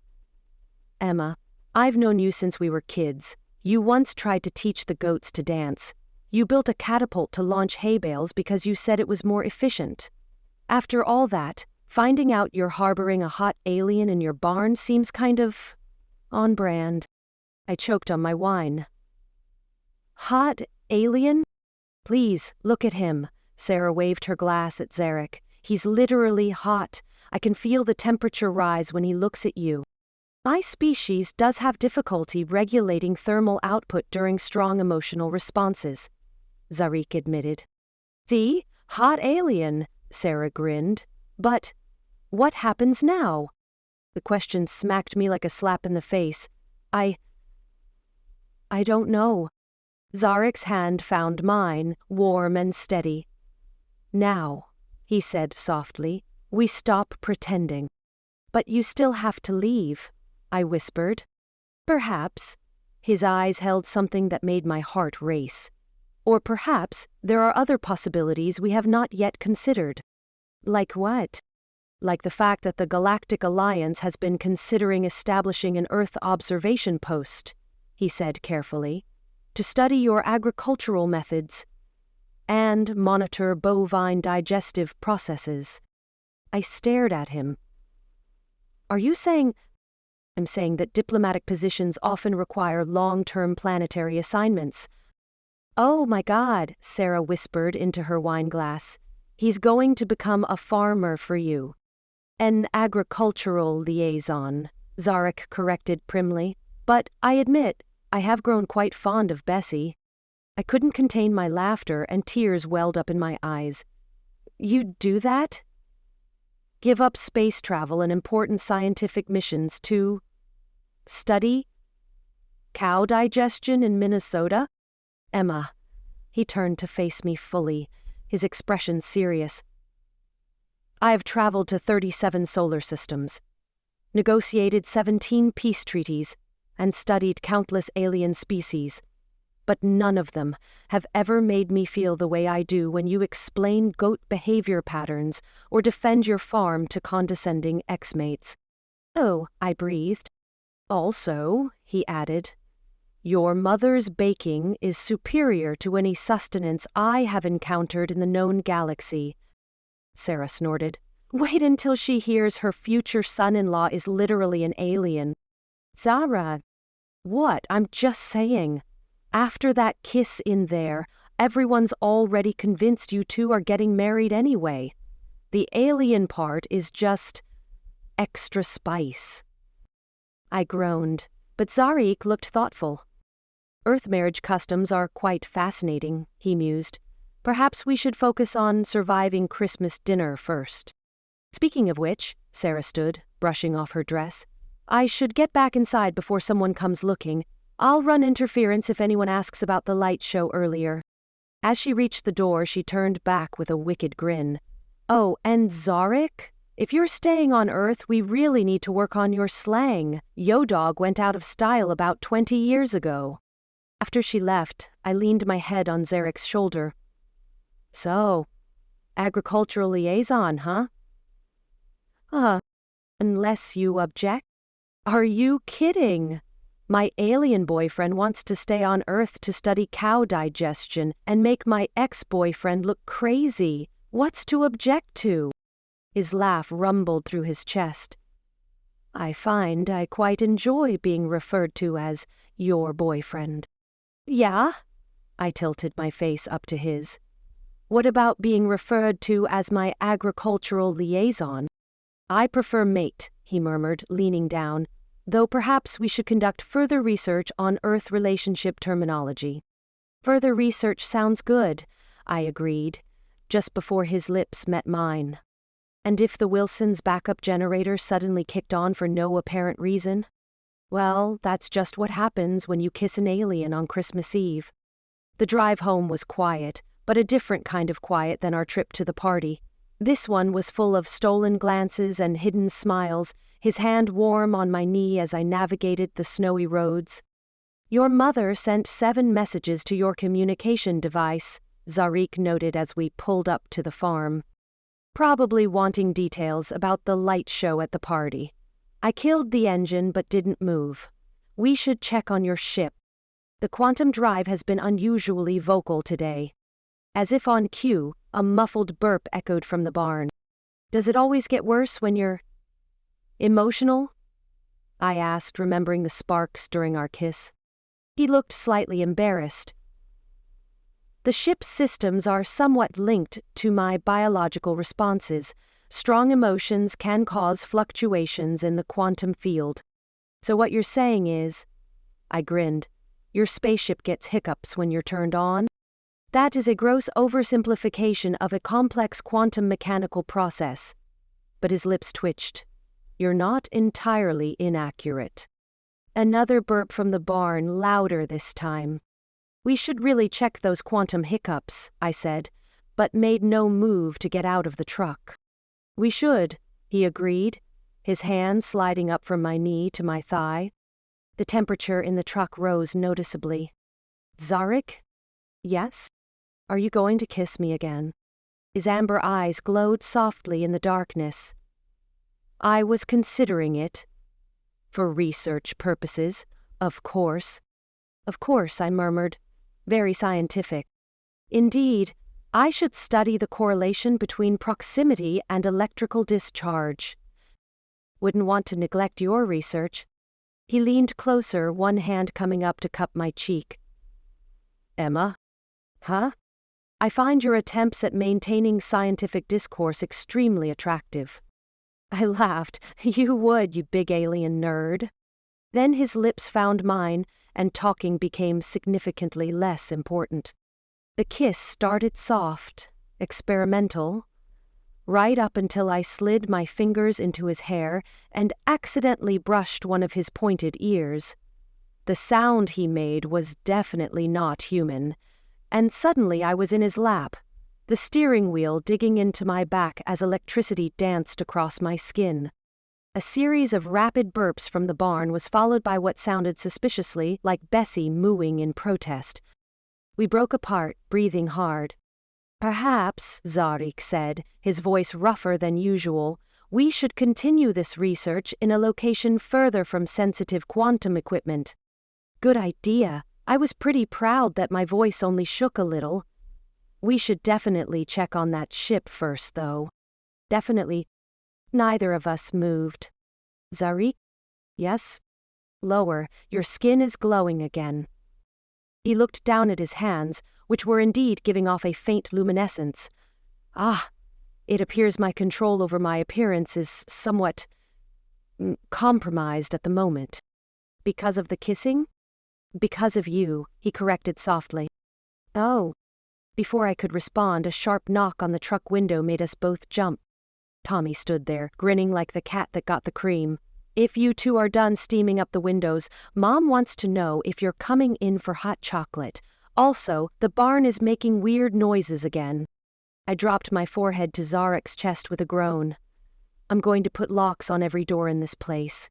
"Emma, I've known you since we were kids. You once tried to teach the goats to dance. You built a catapult to launch hay bales because you said it was more efficient. After all that, finding out you're harboring a hot alien in your barn seems kind of on brand." I choked on my wine. "Hot alien? Please, look at him." Sarah waved her glass at Zarek. "He's literally hot. I can feel the temperature rise when he looks at you. My species does have difficulty regulating thermal output during strong emotional responses," Zarek admitted. "See? Hot alien," Sarah grinned. "But what happens now?" The question smacked me like a slap in the face. I don't know." Zarek's hand found mine, warm and steady. "Now," he said softly, "we stop pretending." "But you still have to leave," I whispered. "Perhaps." His eyes held something that made my heart race. "Or perhaps there are other possibilities we have not yet considered." "Like what?" "Like the fact that the Galactic Alliance has been considering establishing an Earth observation post," he said carefully, "to study your agricultural methods and monitor bovine digestive processes." I stared at him. "Are you saying—" "I'm saying that diplomatic positions often require long-term planetary assignments." "Oh my God," Sarah whispered into her wine glass. "He's going to become a farmer for you." "An agricultural liaison," Zarek corrected primly. "But I admit, I have grown quite fond of Bessie." I couldn't contain my laughter and tears welled up in my eyes. "You'd do that? Give up space travel and important scientific missions to study cow digestion in Minnesota?" "Emma," he turned to face me fully, his expression serious. "I have traveled to 37 solar systems, negotiated 17 peace treaties, and studied countless alien species, but none of them have ever made me feel the way I do when you explain goat behavior patterns or defend your farm to condescending ex-mates." "Oh," I breathed. "Also," he added, "your mother's baking is superior to any sustenance I have encountered in the known galaxy." Sarah snorted. "Wait until she hears her future son-in-law is literally an alien." "Zara." "What? I'm just saying. After that kiss in there, everyone's already convinced you two are getting married anyway. The alien part is just extra spice." I groaned, but Zarek looked thoughtful. "Earth marriage customs are quite fascinating," he mused. "Perhaps we should focus on surviving Christmas dinner first." "Speaking of which," Sarah stood, brushing off her dress, "I should get back inside before someone comes looking. I'll run interference if anyone asks about the light show earlier." As she reached the door, she turned back with a wicked grin. "Oh, and Zarek? If you're staying on Earth, we really need to work on your slang. Yo-Dog went out of style about 20 years ago." After she left, I leaned my head on Zarek's shoulder. "So, agricultural liaison, huh?" Unless you object." "Are you kidding? My alien boyfriend wants to stay on Earth to study cow digestion and make my ex-boyfriend look crazy. What's to object to?" His laugh rumbled through his chest. "I find I quite enjoy being referred to as your boyfriend." "Yeah?" I tilted my face up to his. "What about being referred to as my agricultural liaison?" "I prefer mate," he murmured, leaning down, "though perhaps we should conduct further research on Earth relationship terminology." "Further research sounds good. I agreed, just before his lips met mine. And if the Wilson's backup generator suddenly kicked on for no apparent reason? Well, that's just what happens when you kiss an alien on Christmas Eve. The drive home was quiet, but a different kind of quiet than our trip to the party. This one was full of stolen glances and hidden smiles, his hand warm on my knee as I navigated the snowy roads. "Your mother sent 7 messages to your communication device," Zarik noted as we pulled up to the farm. "Probably wanting details about the light show at the party. I killed the engine but didn't move. We should check on your ship. The quantum drive has been unusually vocal today." As if on cue, a muffled burp echoed from the barn. "Does it always get worse when you're emotional?" I asked, remembering the sparks during our kiss. He looked slightly embarrassed. "The ship's systems are somewhat linked to my biological responses. Strong emotions can cause fluctuations in the quantum field. So what you're saying is," I grinned, "your spaceship gets hiccups when you're turned on?" That is a gross oversimplification of a complex quantum mechanical process. But his lips twitched. "You're not entirely inaccurate." Another burp from the barn, louder this time. "We should really check those quantum hiccups," I said, but made no move to get out of the truck. "We should," he agreed, his hand sliding up from my knee to my thigh. The temperature in the truck rose noticeably. "Zarik?" "Yes? Are you going to kiss me again?" His amber eyes glowed softly in the darkness. "I was considering it. For research purposes, of course." "Of course," I murmured. "Very scientific." "Indeed, I should study the correlation between proximity and electrical discharge." "Wouldn't want to neglect your research." He leaned closer, one hand coming up to cup my cheek. "Emma?" "Huh?" "I find your attempts at maintaining scientific discourse extremely attractive." I laughed. "You would, you big alien nerd." Then his lips found mine, and talking became significantly less important. The kiss started soft, experimental, right up until I slid my fingers into his hair and accidentally brushed one of his pointed ears. The sound he made was definitely not human. And suddenly I was in his lap, the steering wheel digging into my back as electricity danced across my skin. A series of rapid burps from the barn was followed by what sounded suspiciously like Bessie mooing in protest. We broke apart, breathing hard. "Perhaps," Zarik said, his voice rougher than usual, "we should continue this research in a location further from sensitive quantum equipment." Good idea. I was pretty proud that my voice only shook a little. "We should definitely check on that ship first, though." "Definitely." Neither of us moved. "Zarik?" "Yes?" "Lower. Your skin is glowing again." He looked down at his hands, which were indeed giving off a faint luminescence. "Ah, it appears my control over my appearance is somewhat compromised at the moment." "Because of the kissing?" "Because of you," he corrected softly. "Oh." Before I could respond, a sharp knock on the truck window made us both jump. Tommy stood there, grinning like the cat that got the cream. "If you two are done steaming up the windows, Mom wants to know if you're coming in for hot chocolate. Also, the barn is making weird noises again." I dropped my forehead to Zarik's chest with a groan. "I'm going to put locks on every door in this place."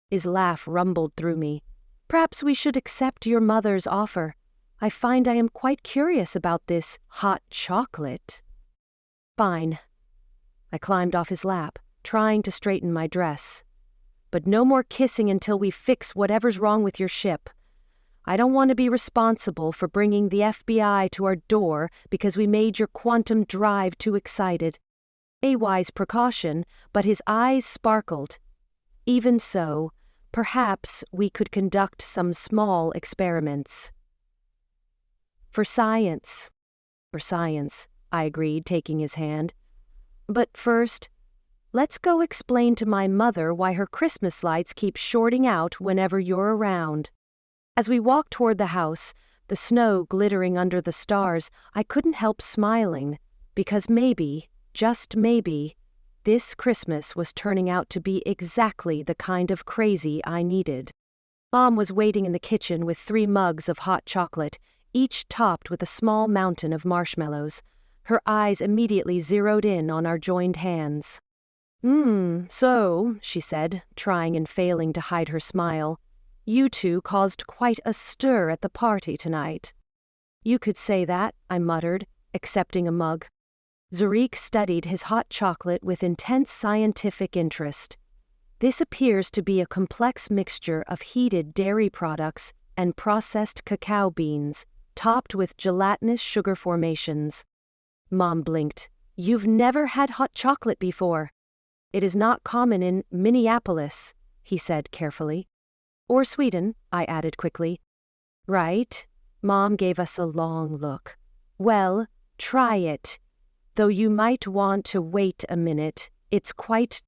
His laugh rumbled through me. "Perhaps we should accept your mother's offer. I find I am quite curious about this hot chocolate." "Fine." I climbed off his lap, trying to straighten my dress. "But no more kissing until we fix whatever's wrong with your ship. I don't want to be responsible for bringing the FBI to our door because we made your quantum drive too excited." A wise precaution, but his eyes sparkled. "Even so, perhaps we could conduct some small experiments." For science," I agreed, taking his hand. "But first, let's go explain to my mother why her Christmas lights keep shorting out whenever you're around." As we walked toward the house, the snow glittering under the stars, I couldn't help smiling, because maybe, just maybe, this Christmas was turning out to be exactly the kind of crazy I needed. Mom was waiting in the kitchen with 3 mugs of hot chocolate, each topped with a small mountain of marshmallows. Her eyes immediately zeroed in on our joined hands. So, she said, trying and failing to hide her smile, you two caused quite a stir at the party tonight. You could say that, I muttered, accepting a mug. Zarek studied his hot chocolate with intense scientific interest. This appears to be a complex mixture of heated dairy products and processed cacao beans, topped with gelatinous sugar formations. Mom blinked. You've never had hot chocolate before. It is not common in Minneapolis, he said carefully. Or Sweden, I added quickly. Right. Mom gave us a long look. Well, try it. Though you might want to wait a minute, it's quite...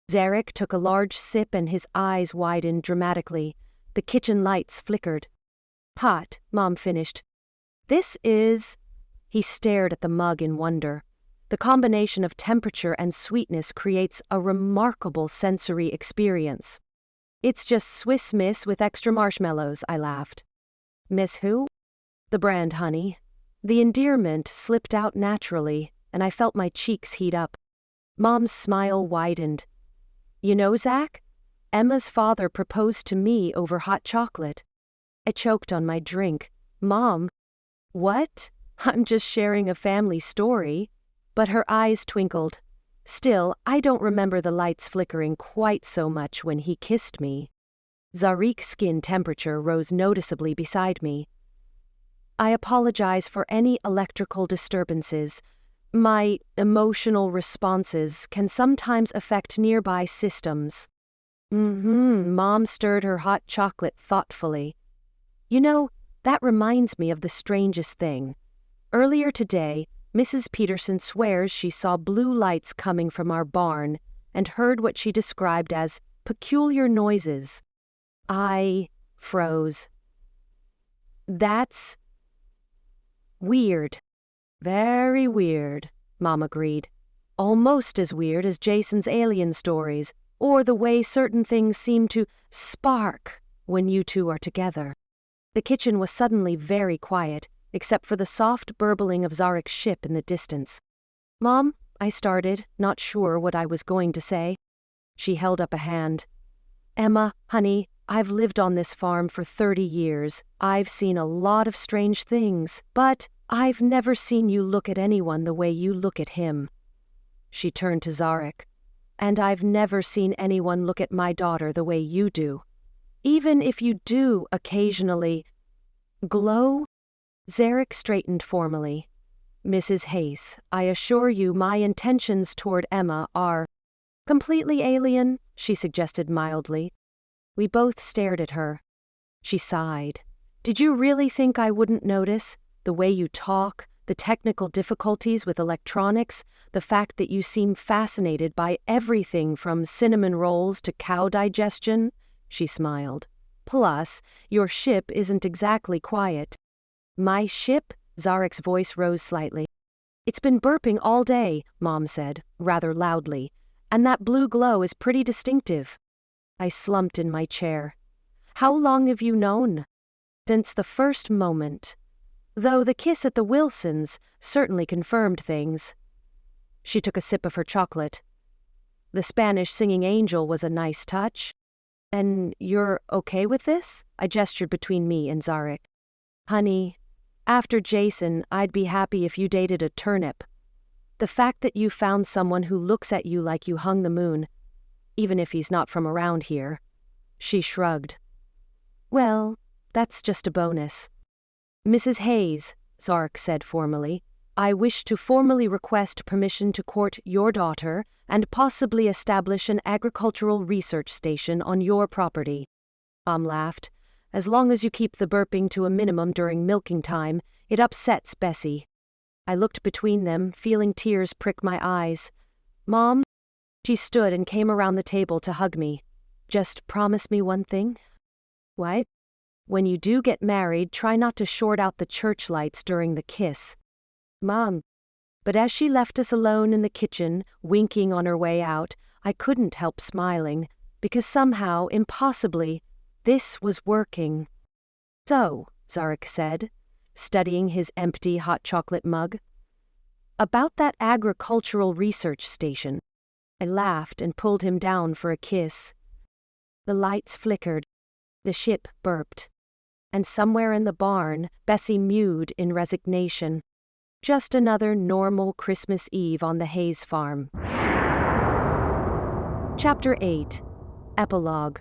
Zarek took a large sip and his eyes widened dramatically. The kitchen lights flickered. Hot, Mom finished. This is... He stared at the mug in wonder. The combination of temperature and sweetness creates a remarkable sensory experience. It's just Swiss Miss with extra marshmallows, I laughed. Miss who? The brand, honey. The endearment slipped out naturally, and I felt my cheeks heat up. Mom's smile widened. You know, Zach? Emma's father proposed to me over hot chocolate. I choked on my drink. Mom? What? I'm just sharing a family story. But her eyes twinkled. Still, I don't remember the lights flickering quite so much when he kissed me. Zarek's skin temperature rose noticeably beside me. I apologize for any electrical disturbances. My emotional responses can sometimes affect nearby systems. Mom stirred her hot chocolate thoughtfully. You know, that reminds me of the strangest thing. Earlier today, Mrs. Peterson swears she saw blue lights coming from our barn and heard what she described as peculiar noises. I froze. That's weird. Very weird, Mom agreed. Almost as weird as Jason's alien stories, or the way certain things seem to spark when you two are together. The kitchen was suddenly very quiet, except for the soft burbling of Zarek's ship in the distance. Mom, I started, not sure what I was going to say. She held up a hand. Emma, honey, I've lived on this farm for 30 years. I've seen a lot of strange things, but I've never seen you look at anyone the way you look at him. She turned to Zarek. And I've never seen anyone look at my daughter the way you do. Even if you do occasionally glow. Zarek straightened formally. Mrs. Hayes, I assure you my intentions toward Emma are completely alien, she suggested mildly. We both stared at her. She sighed. Did you really think I wouldn't notice? The way you talk, the technical difficulties with electronics, the fact that you seem fascinated by everything from cinnamon rolls to cow digestion? She smiled. Plus, your ship isn't exactly quiet. My ship? Zarek's voice rose slightly. It's been burping all day, Mom said, rather loudly, and that blue glow is pretty distinctive. I slumped in my chair. How long have you known? Since the first moment. Though the kiss at the Wilsons certainly confirmed things. She took a sip of her chocolate. The Spanish singing angel was a nice touch. And you're okay with this? I gestured between me and Zarek. Honey, after Jason, I'd be happy if you dated a turnip. The fact that you found someone who looks at you like you hung the moon, even if he's not from around here. She shrugged. Well, that's just a bonus. Mrs. Hayes, Zarek said formally, I wish to formally request permission to court your daughter and possibly establish an agricultural research station on your property. Mom laughed. As long as you keep the burping to a minimum during milking time, it upsets Bessie. I looked between them, feeling tears prick my eyes. Mom? She stood and came around the table to hug me. Just promise me one thing? What? When you do get married, try not to short out the church lights during the kiss. Mom. But as she left us alone in the kitchen, winking on her way out, I couldn't help smiling, because somehow, impossibly, this was working. So, Zarek said, studying his empty hot chocolate mug. About that agricultural research station. I laughed and pulled him down for a kiss. The lights flickered. The ship burped. And somewhere in the barn, Bessie mewed in resignation. Just another normal Christmas Eve on the Hayes farm. Chapter 8. Epilogue.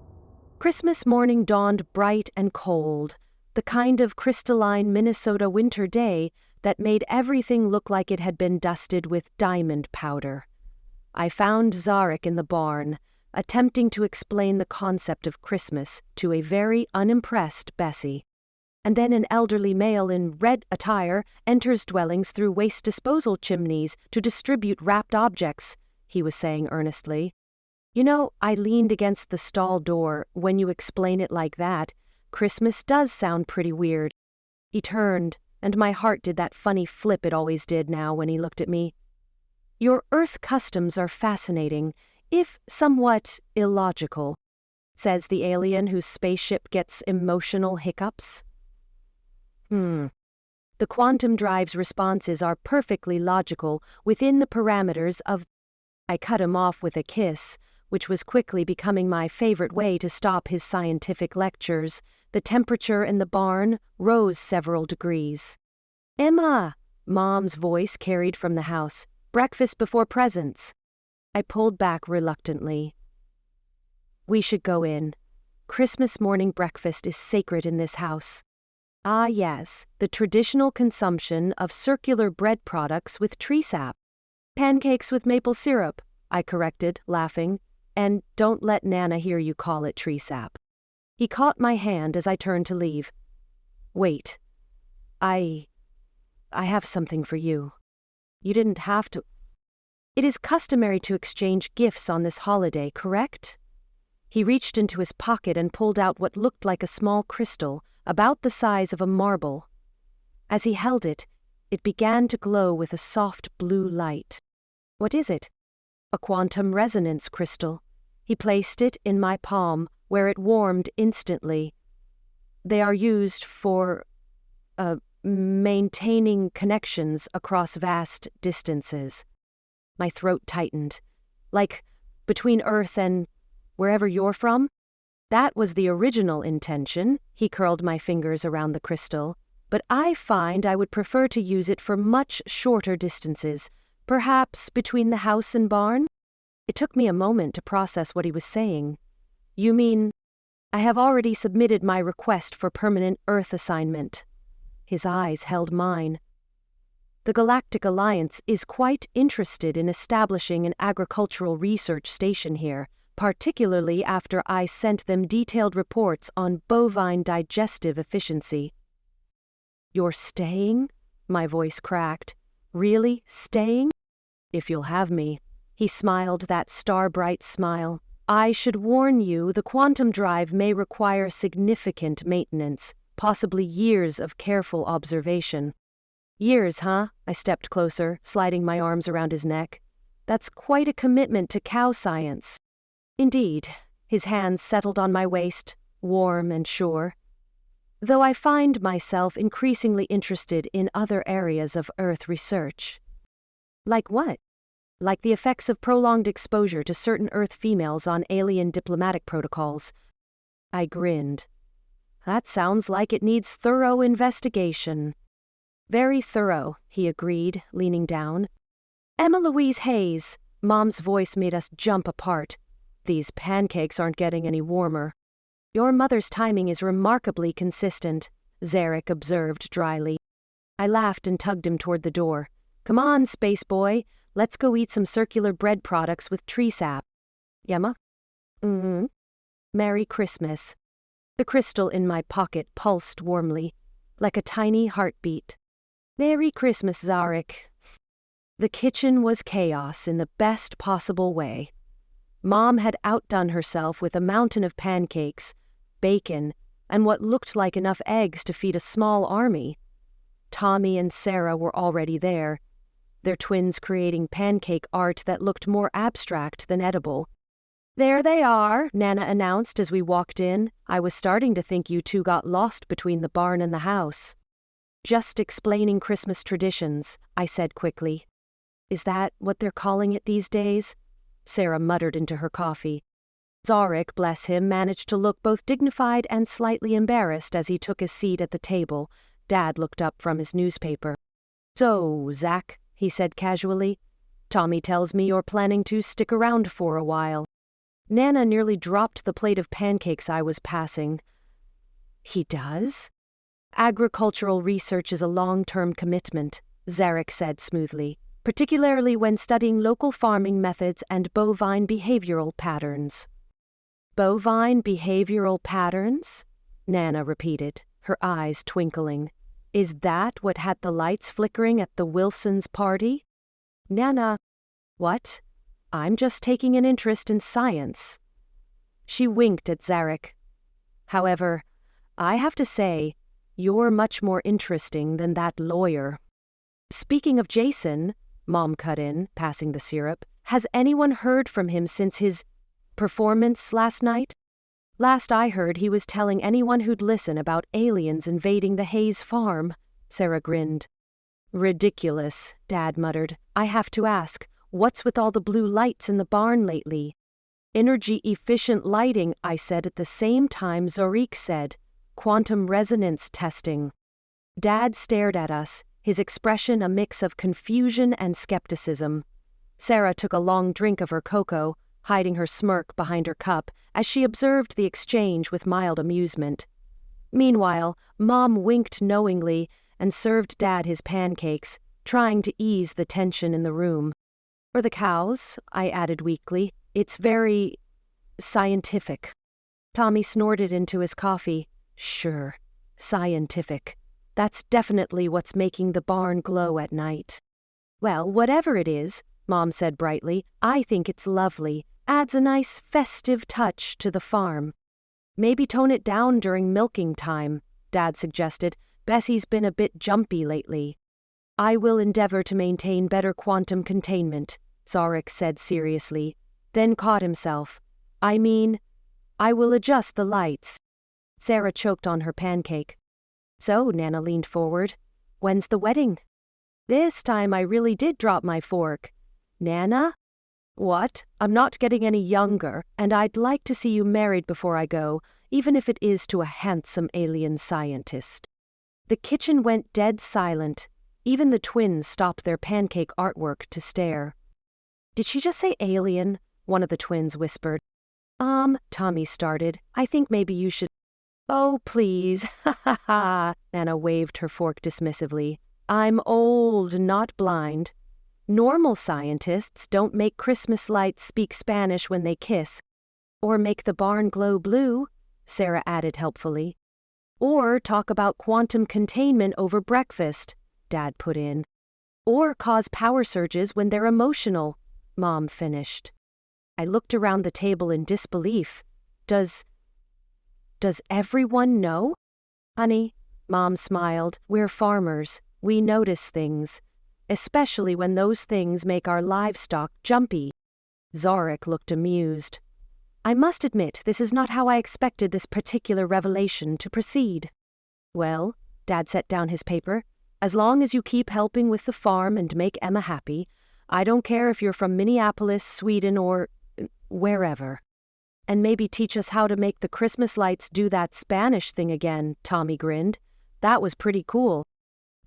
Christmas morning dawned bright and cold, the kind of crystalline Minnesota winter day that made everything look like it had been dusted with diamond powder. I found Zarek in the barn, attempting to explain the concept of Christmas to a very unimpressed Bessie. And then an elderly male in red attire enters dwellings through waste disposal chimneys to distribute wrapped objects, he was saying earnestly. You know, I leaned against the stall door. When you explain it like that, Christmas does sound pretty weird. He turned, and my heart did that funny flip it always did now when he looked at me. Your Earth customs are fascinating, if somewhat illogical, says the alien whose spaceship gets emotional hiccups. The quantum drive's responses are perfectly logical within the parameters of... I cut him off with a kiss, which was quickly becoming my favorite way to stop his scientific lectures. The temperature in the barn rose several degrees. Emma! Mom's voice carried from the house. Breakfast before presents. I pulled back reluctantly. We should go in. Christmas morning breakfast is sacred in this house. Ah, yes, the traditional consumption of circular bread products with tree sap. Pancakes with maple syrup, I corrected, laughing. And don't let Nana hear you call it tree sap. He caught my hand as I turned to leave. Wait. I have something for you. You didn't have to. It is customary to exchange gifts on this holiday, correct? He reached into his pocket and pulled out what looked like a small crystal, about the size of a marble. As he held it, it began to glow with a soft blue light. What is it? A quantum resonance crystal. He placed it in my palm, where it warmed instantly. They are used for, maintaining connections across vast distances. My throat tightened. Like, between Earth and wherever you're from? That was the original intention. He curled my fingers around the crystal. But I find I would prefer to use it for much shorter distances, perhaps between the house and barn? It took me a moment to process what he was saying. You mean, I have already submitted my request for permanent Earth assignment. His eyes held mine. The Galactic Alliance is quite interested in establishing an agricultural research station here, particularly after I sent them detailed reports on bovine digestive efficiency. You're staying? My voice cracked. Really staying? If you'll have me. He smiled that star-bright smile. I should warn you, the quantum drive may require significant maintenance, possibly years of careful observation. Years, huh? I stepped closer, sliding my arms around his neck. That's quite a commitment to cow science. Indeed. His hands settled on my waist, warm and sure. Though I find myself increasingly interested in other areas of Earth research. Like what? Like the effects of prolonged exposure to certain Earth females on alien diplomatic protocols. I grinned. That sounds like it needs thorough investigation. Very thorough, he agreed, leaning down. Emma Louise Hayes. Mom's voice made us jump apart. These pancakes aren't getting any warmer. Your mother's timing is remarkably consistent, Zarek observed dryly. I laughed and tugged him toward the door. Come on, space boy. Let's go eat some circular bread products with tree sap. Yemma? Merry Christmas. The crystal in my pocket pulsed warmly, like a tiny heartbeat. Merry Christmas, Zarek. The kitchen was chaos in the best possible way. Mom had outdone herself with a mountain of pancakes, bacon, and what looked like enough eggs to feed a small army. Tommy and Sarah were already there, their twins creating pancake art that looked more abstract than edible. "There they are," Nana announced as we walked in. "I was starting to think you two got lost between the barn and the house." "Just explaining Christmas traditions," I said quickly. "Is that what they're calling it these days?" Sarah muttered into her coffee. Zarek, bless him, managed to look both dignified and slightly embarrassed as he took his seat at the table. Dad looked up from his newspaper. "So, Zach," he said casually, "Tommy tells me you're planning to stick around for a while." Nana nearly dropped the plate of pancakes I was passing. "He does?" "Agricultural research is a long-term commitment," Zarek said smoothly, "particularly when studying local farming methods and bovine behavioral patterns." "Bovine behavioral patterns?" Nana repeated, her eyes twinkling. "Is that what had the lights flickering at the Wilsons' party?" "Nana, what? I'm just taking an interest in science." She winked at Zarek. "However, I have to say, you're much more interesting than that lawyer." "Speaking of Jason," Mom cut in, passing the syrup, "has anyone heard from him since his performance last night? Last I heard, he was telling anyone who'd listen about aliens invading the Hayes farm." Sarah grinned. "Ridiculous," Dad muttered. "I have to ask, what's with all the blue lights in the barn lately?" "Energy-efficient lighting," I said at the same time Zorik said. "Quantum resonance testing." Dad stared at us, his expression a mix of confusion and skepticism. Sarah took a long drink of her cocoa, hiding her smirk behind her cup as she observed the exchange with mild amusement. Meanwhile, Mom winked knowingly and served Dad his pancakes, trying to ease the tension in the room. "For the cows," I added weakly. "It's very scientific." Tommy snorted into his coffee. "Sure, scientific. That's definitely what's making the barn glow at night." "Well, whatever it is," Mom said brightly, "I think it's lovely. Adds a nice festive touch to the farm." "Maybe tone it down during milking time," Dad suggested. "Bessie's been a bit jumpy lately." "I will endeavor to maintain better quantum containment," Zarek said seriously, then caught himself. "I mean, I will adjust the lights." Sarah choked on her pancake. "So," Nana leaned forward, "when's the wedding?" This time I really did drop my fork. "Nana?" "What? I'm not getting any younger, and I'd like to see you married before I go, even if it is to a handsome alien scientist." The kitchen went dead silent. Even the twins stopped their pancake artwork to stare. "Did she just say alien?" one of the twins whispered. Tommy started. "I think maybe you should—" "Oh, please, ha ha ha," Nana waved her fork dismissively. "I'm old, not blind. Normal scientists don't make Christmas lights speak Spanish when they kiss. Or make the barn glow blue," Sarah added helpfully. "Or talk about quantum containment over breakfast," Dad put in. "Or cause power surges when they're emotional," Mom finished. I looked around the table in disbelief. Does everyone know?" "Honey," Mom smiled, "we're farmers. We notice things. Especially when those things make our livestock jumpy." Zarek looked amused. "I must admit, this is not how I expected this particular revelation to proceed." "Well," Dad set down his paper, "as long as you keep helping with the farm and make Emma happy, I don't care if you're from Minneapolis, Sweden, or wherever." "And maybe teach us how to make the Christmas lights do that Spanish thing again," Tommy grinned. "That was pretty cool."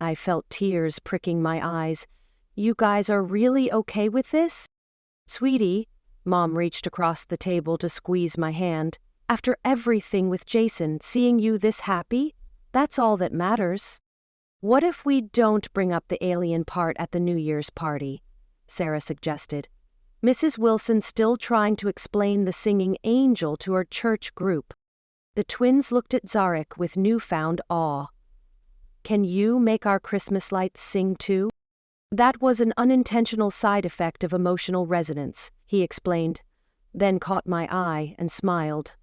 I felt tears pricking my eyes. "You guys are really okay with this?" "Sweetie," Mom reached across the table to squeeze my hand. "After everything with Jason, seeing you this happy, that's all that matters." "What if we don't bring up the alien part at the New Year's party?" Sarah suggested. Mrs. Wilson still trying to explain the singing angel to her church group. The twins looked at Zarek with newfound awe. "Can you make our Christmas lights sing too?" "That was an unintentional side effect of emotional resonance," he explained, then caught my eye and smiled.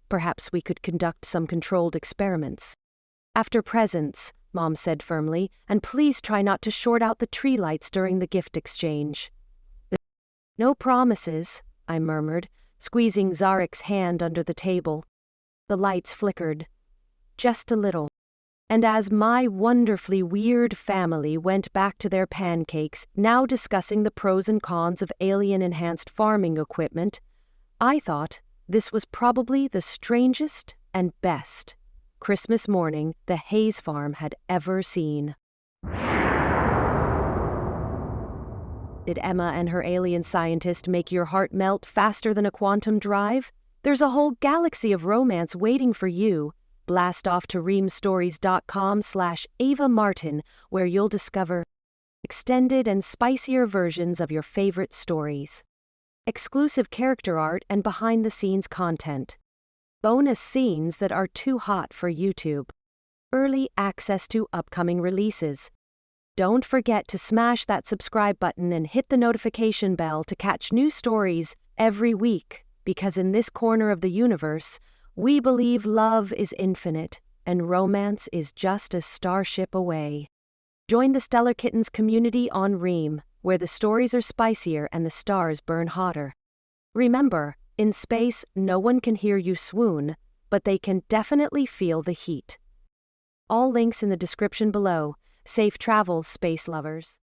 Perhaps we could conduct some controlled experiments. After presents, Mom said firmly, and please try not to short out the tree lights during the gift exchange. No promises, I murmured, squeezing Zarek's hand under the table. The lights flickered. Just a little. And as my wonderfully weird family went back to their pancakes, now discussing the pros and cons of alien-enhanced farming equipment, I thought this was probably the strangest and best Christmas morning the Hayes farm had ever seen. Did Emma and her alien scientist make your heart melt faster than a quantum drive? There's a whole galaxy of romance waiting for you. Blast off to reamstories.com/Ava Marten, where you'll discover extended and spicier versions of your favorite stories, exclusive character art and behind-the-scenes content, bonus scenes that are too hot for YouTube, early access to upcoming releases. Don't forget to smash that subscribe button and hit the notification bell to catch new stories every week, because in this corner of the universe, we believe love is infinite and romance is just a starship away. Join the Stellar Kittens community on Ream, where the stories are spicier and the stars burn hotter. Remember, in space, no one can hear you swoon, but they can definitely feel the heat. All links in the description below. Safe travels, space lovers.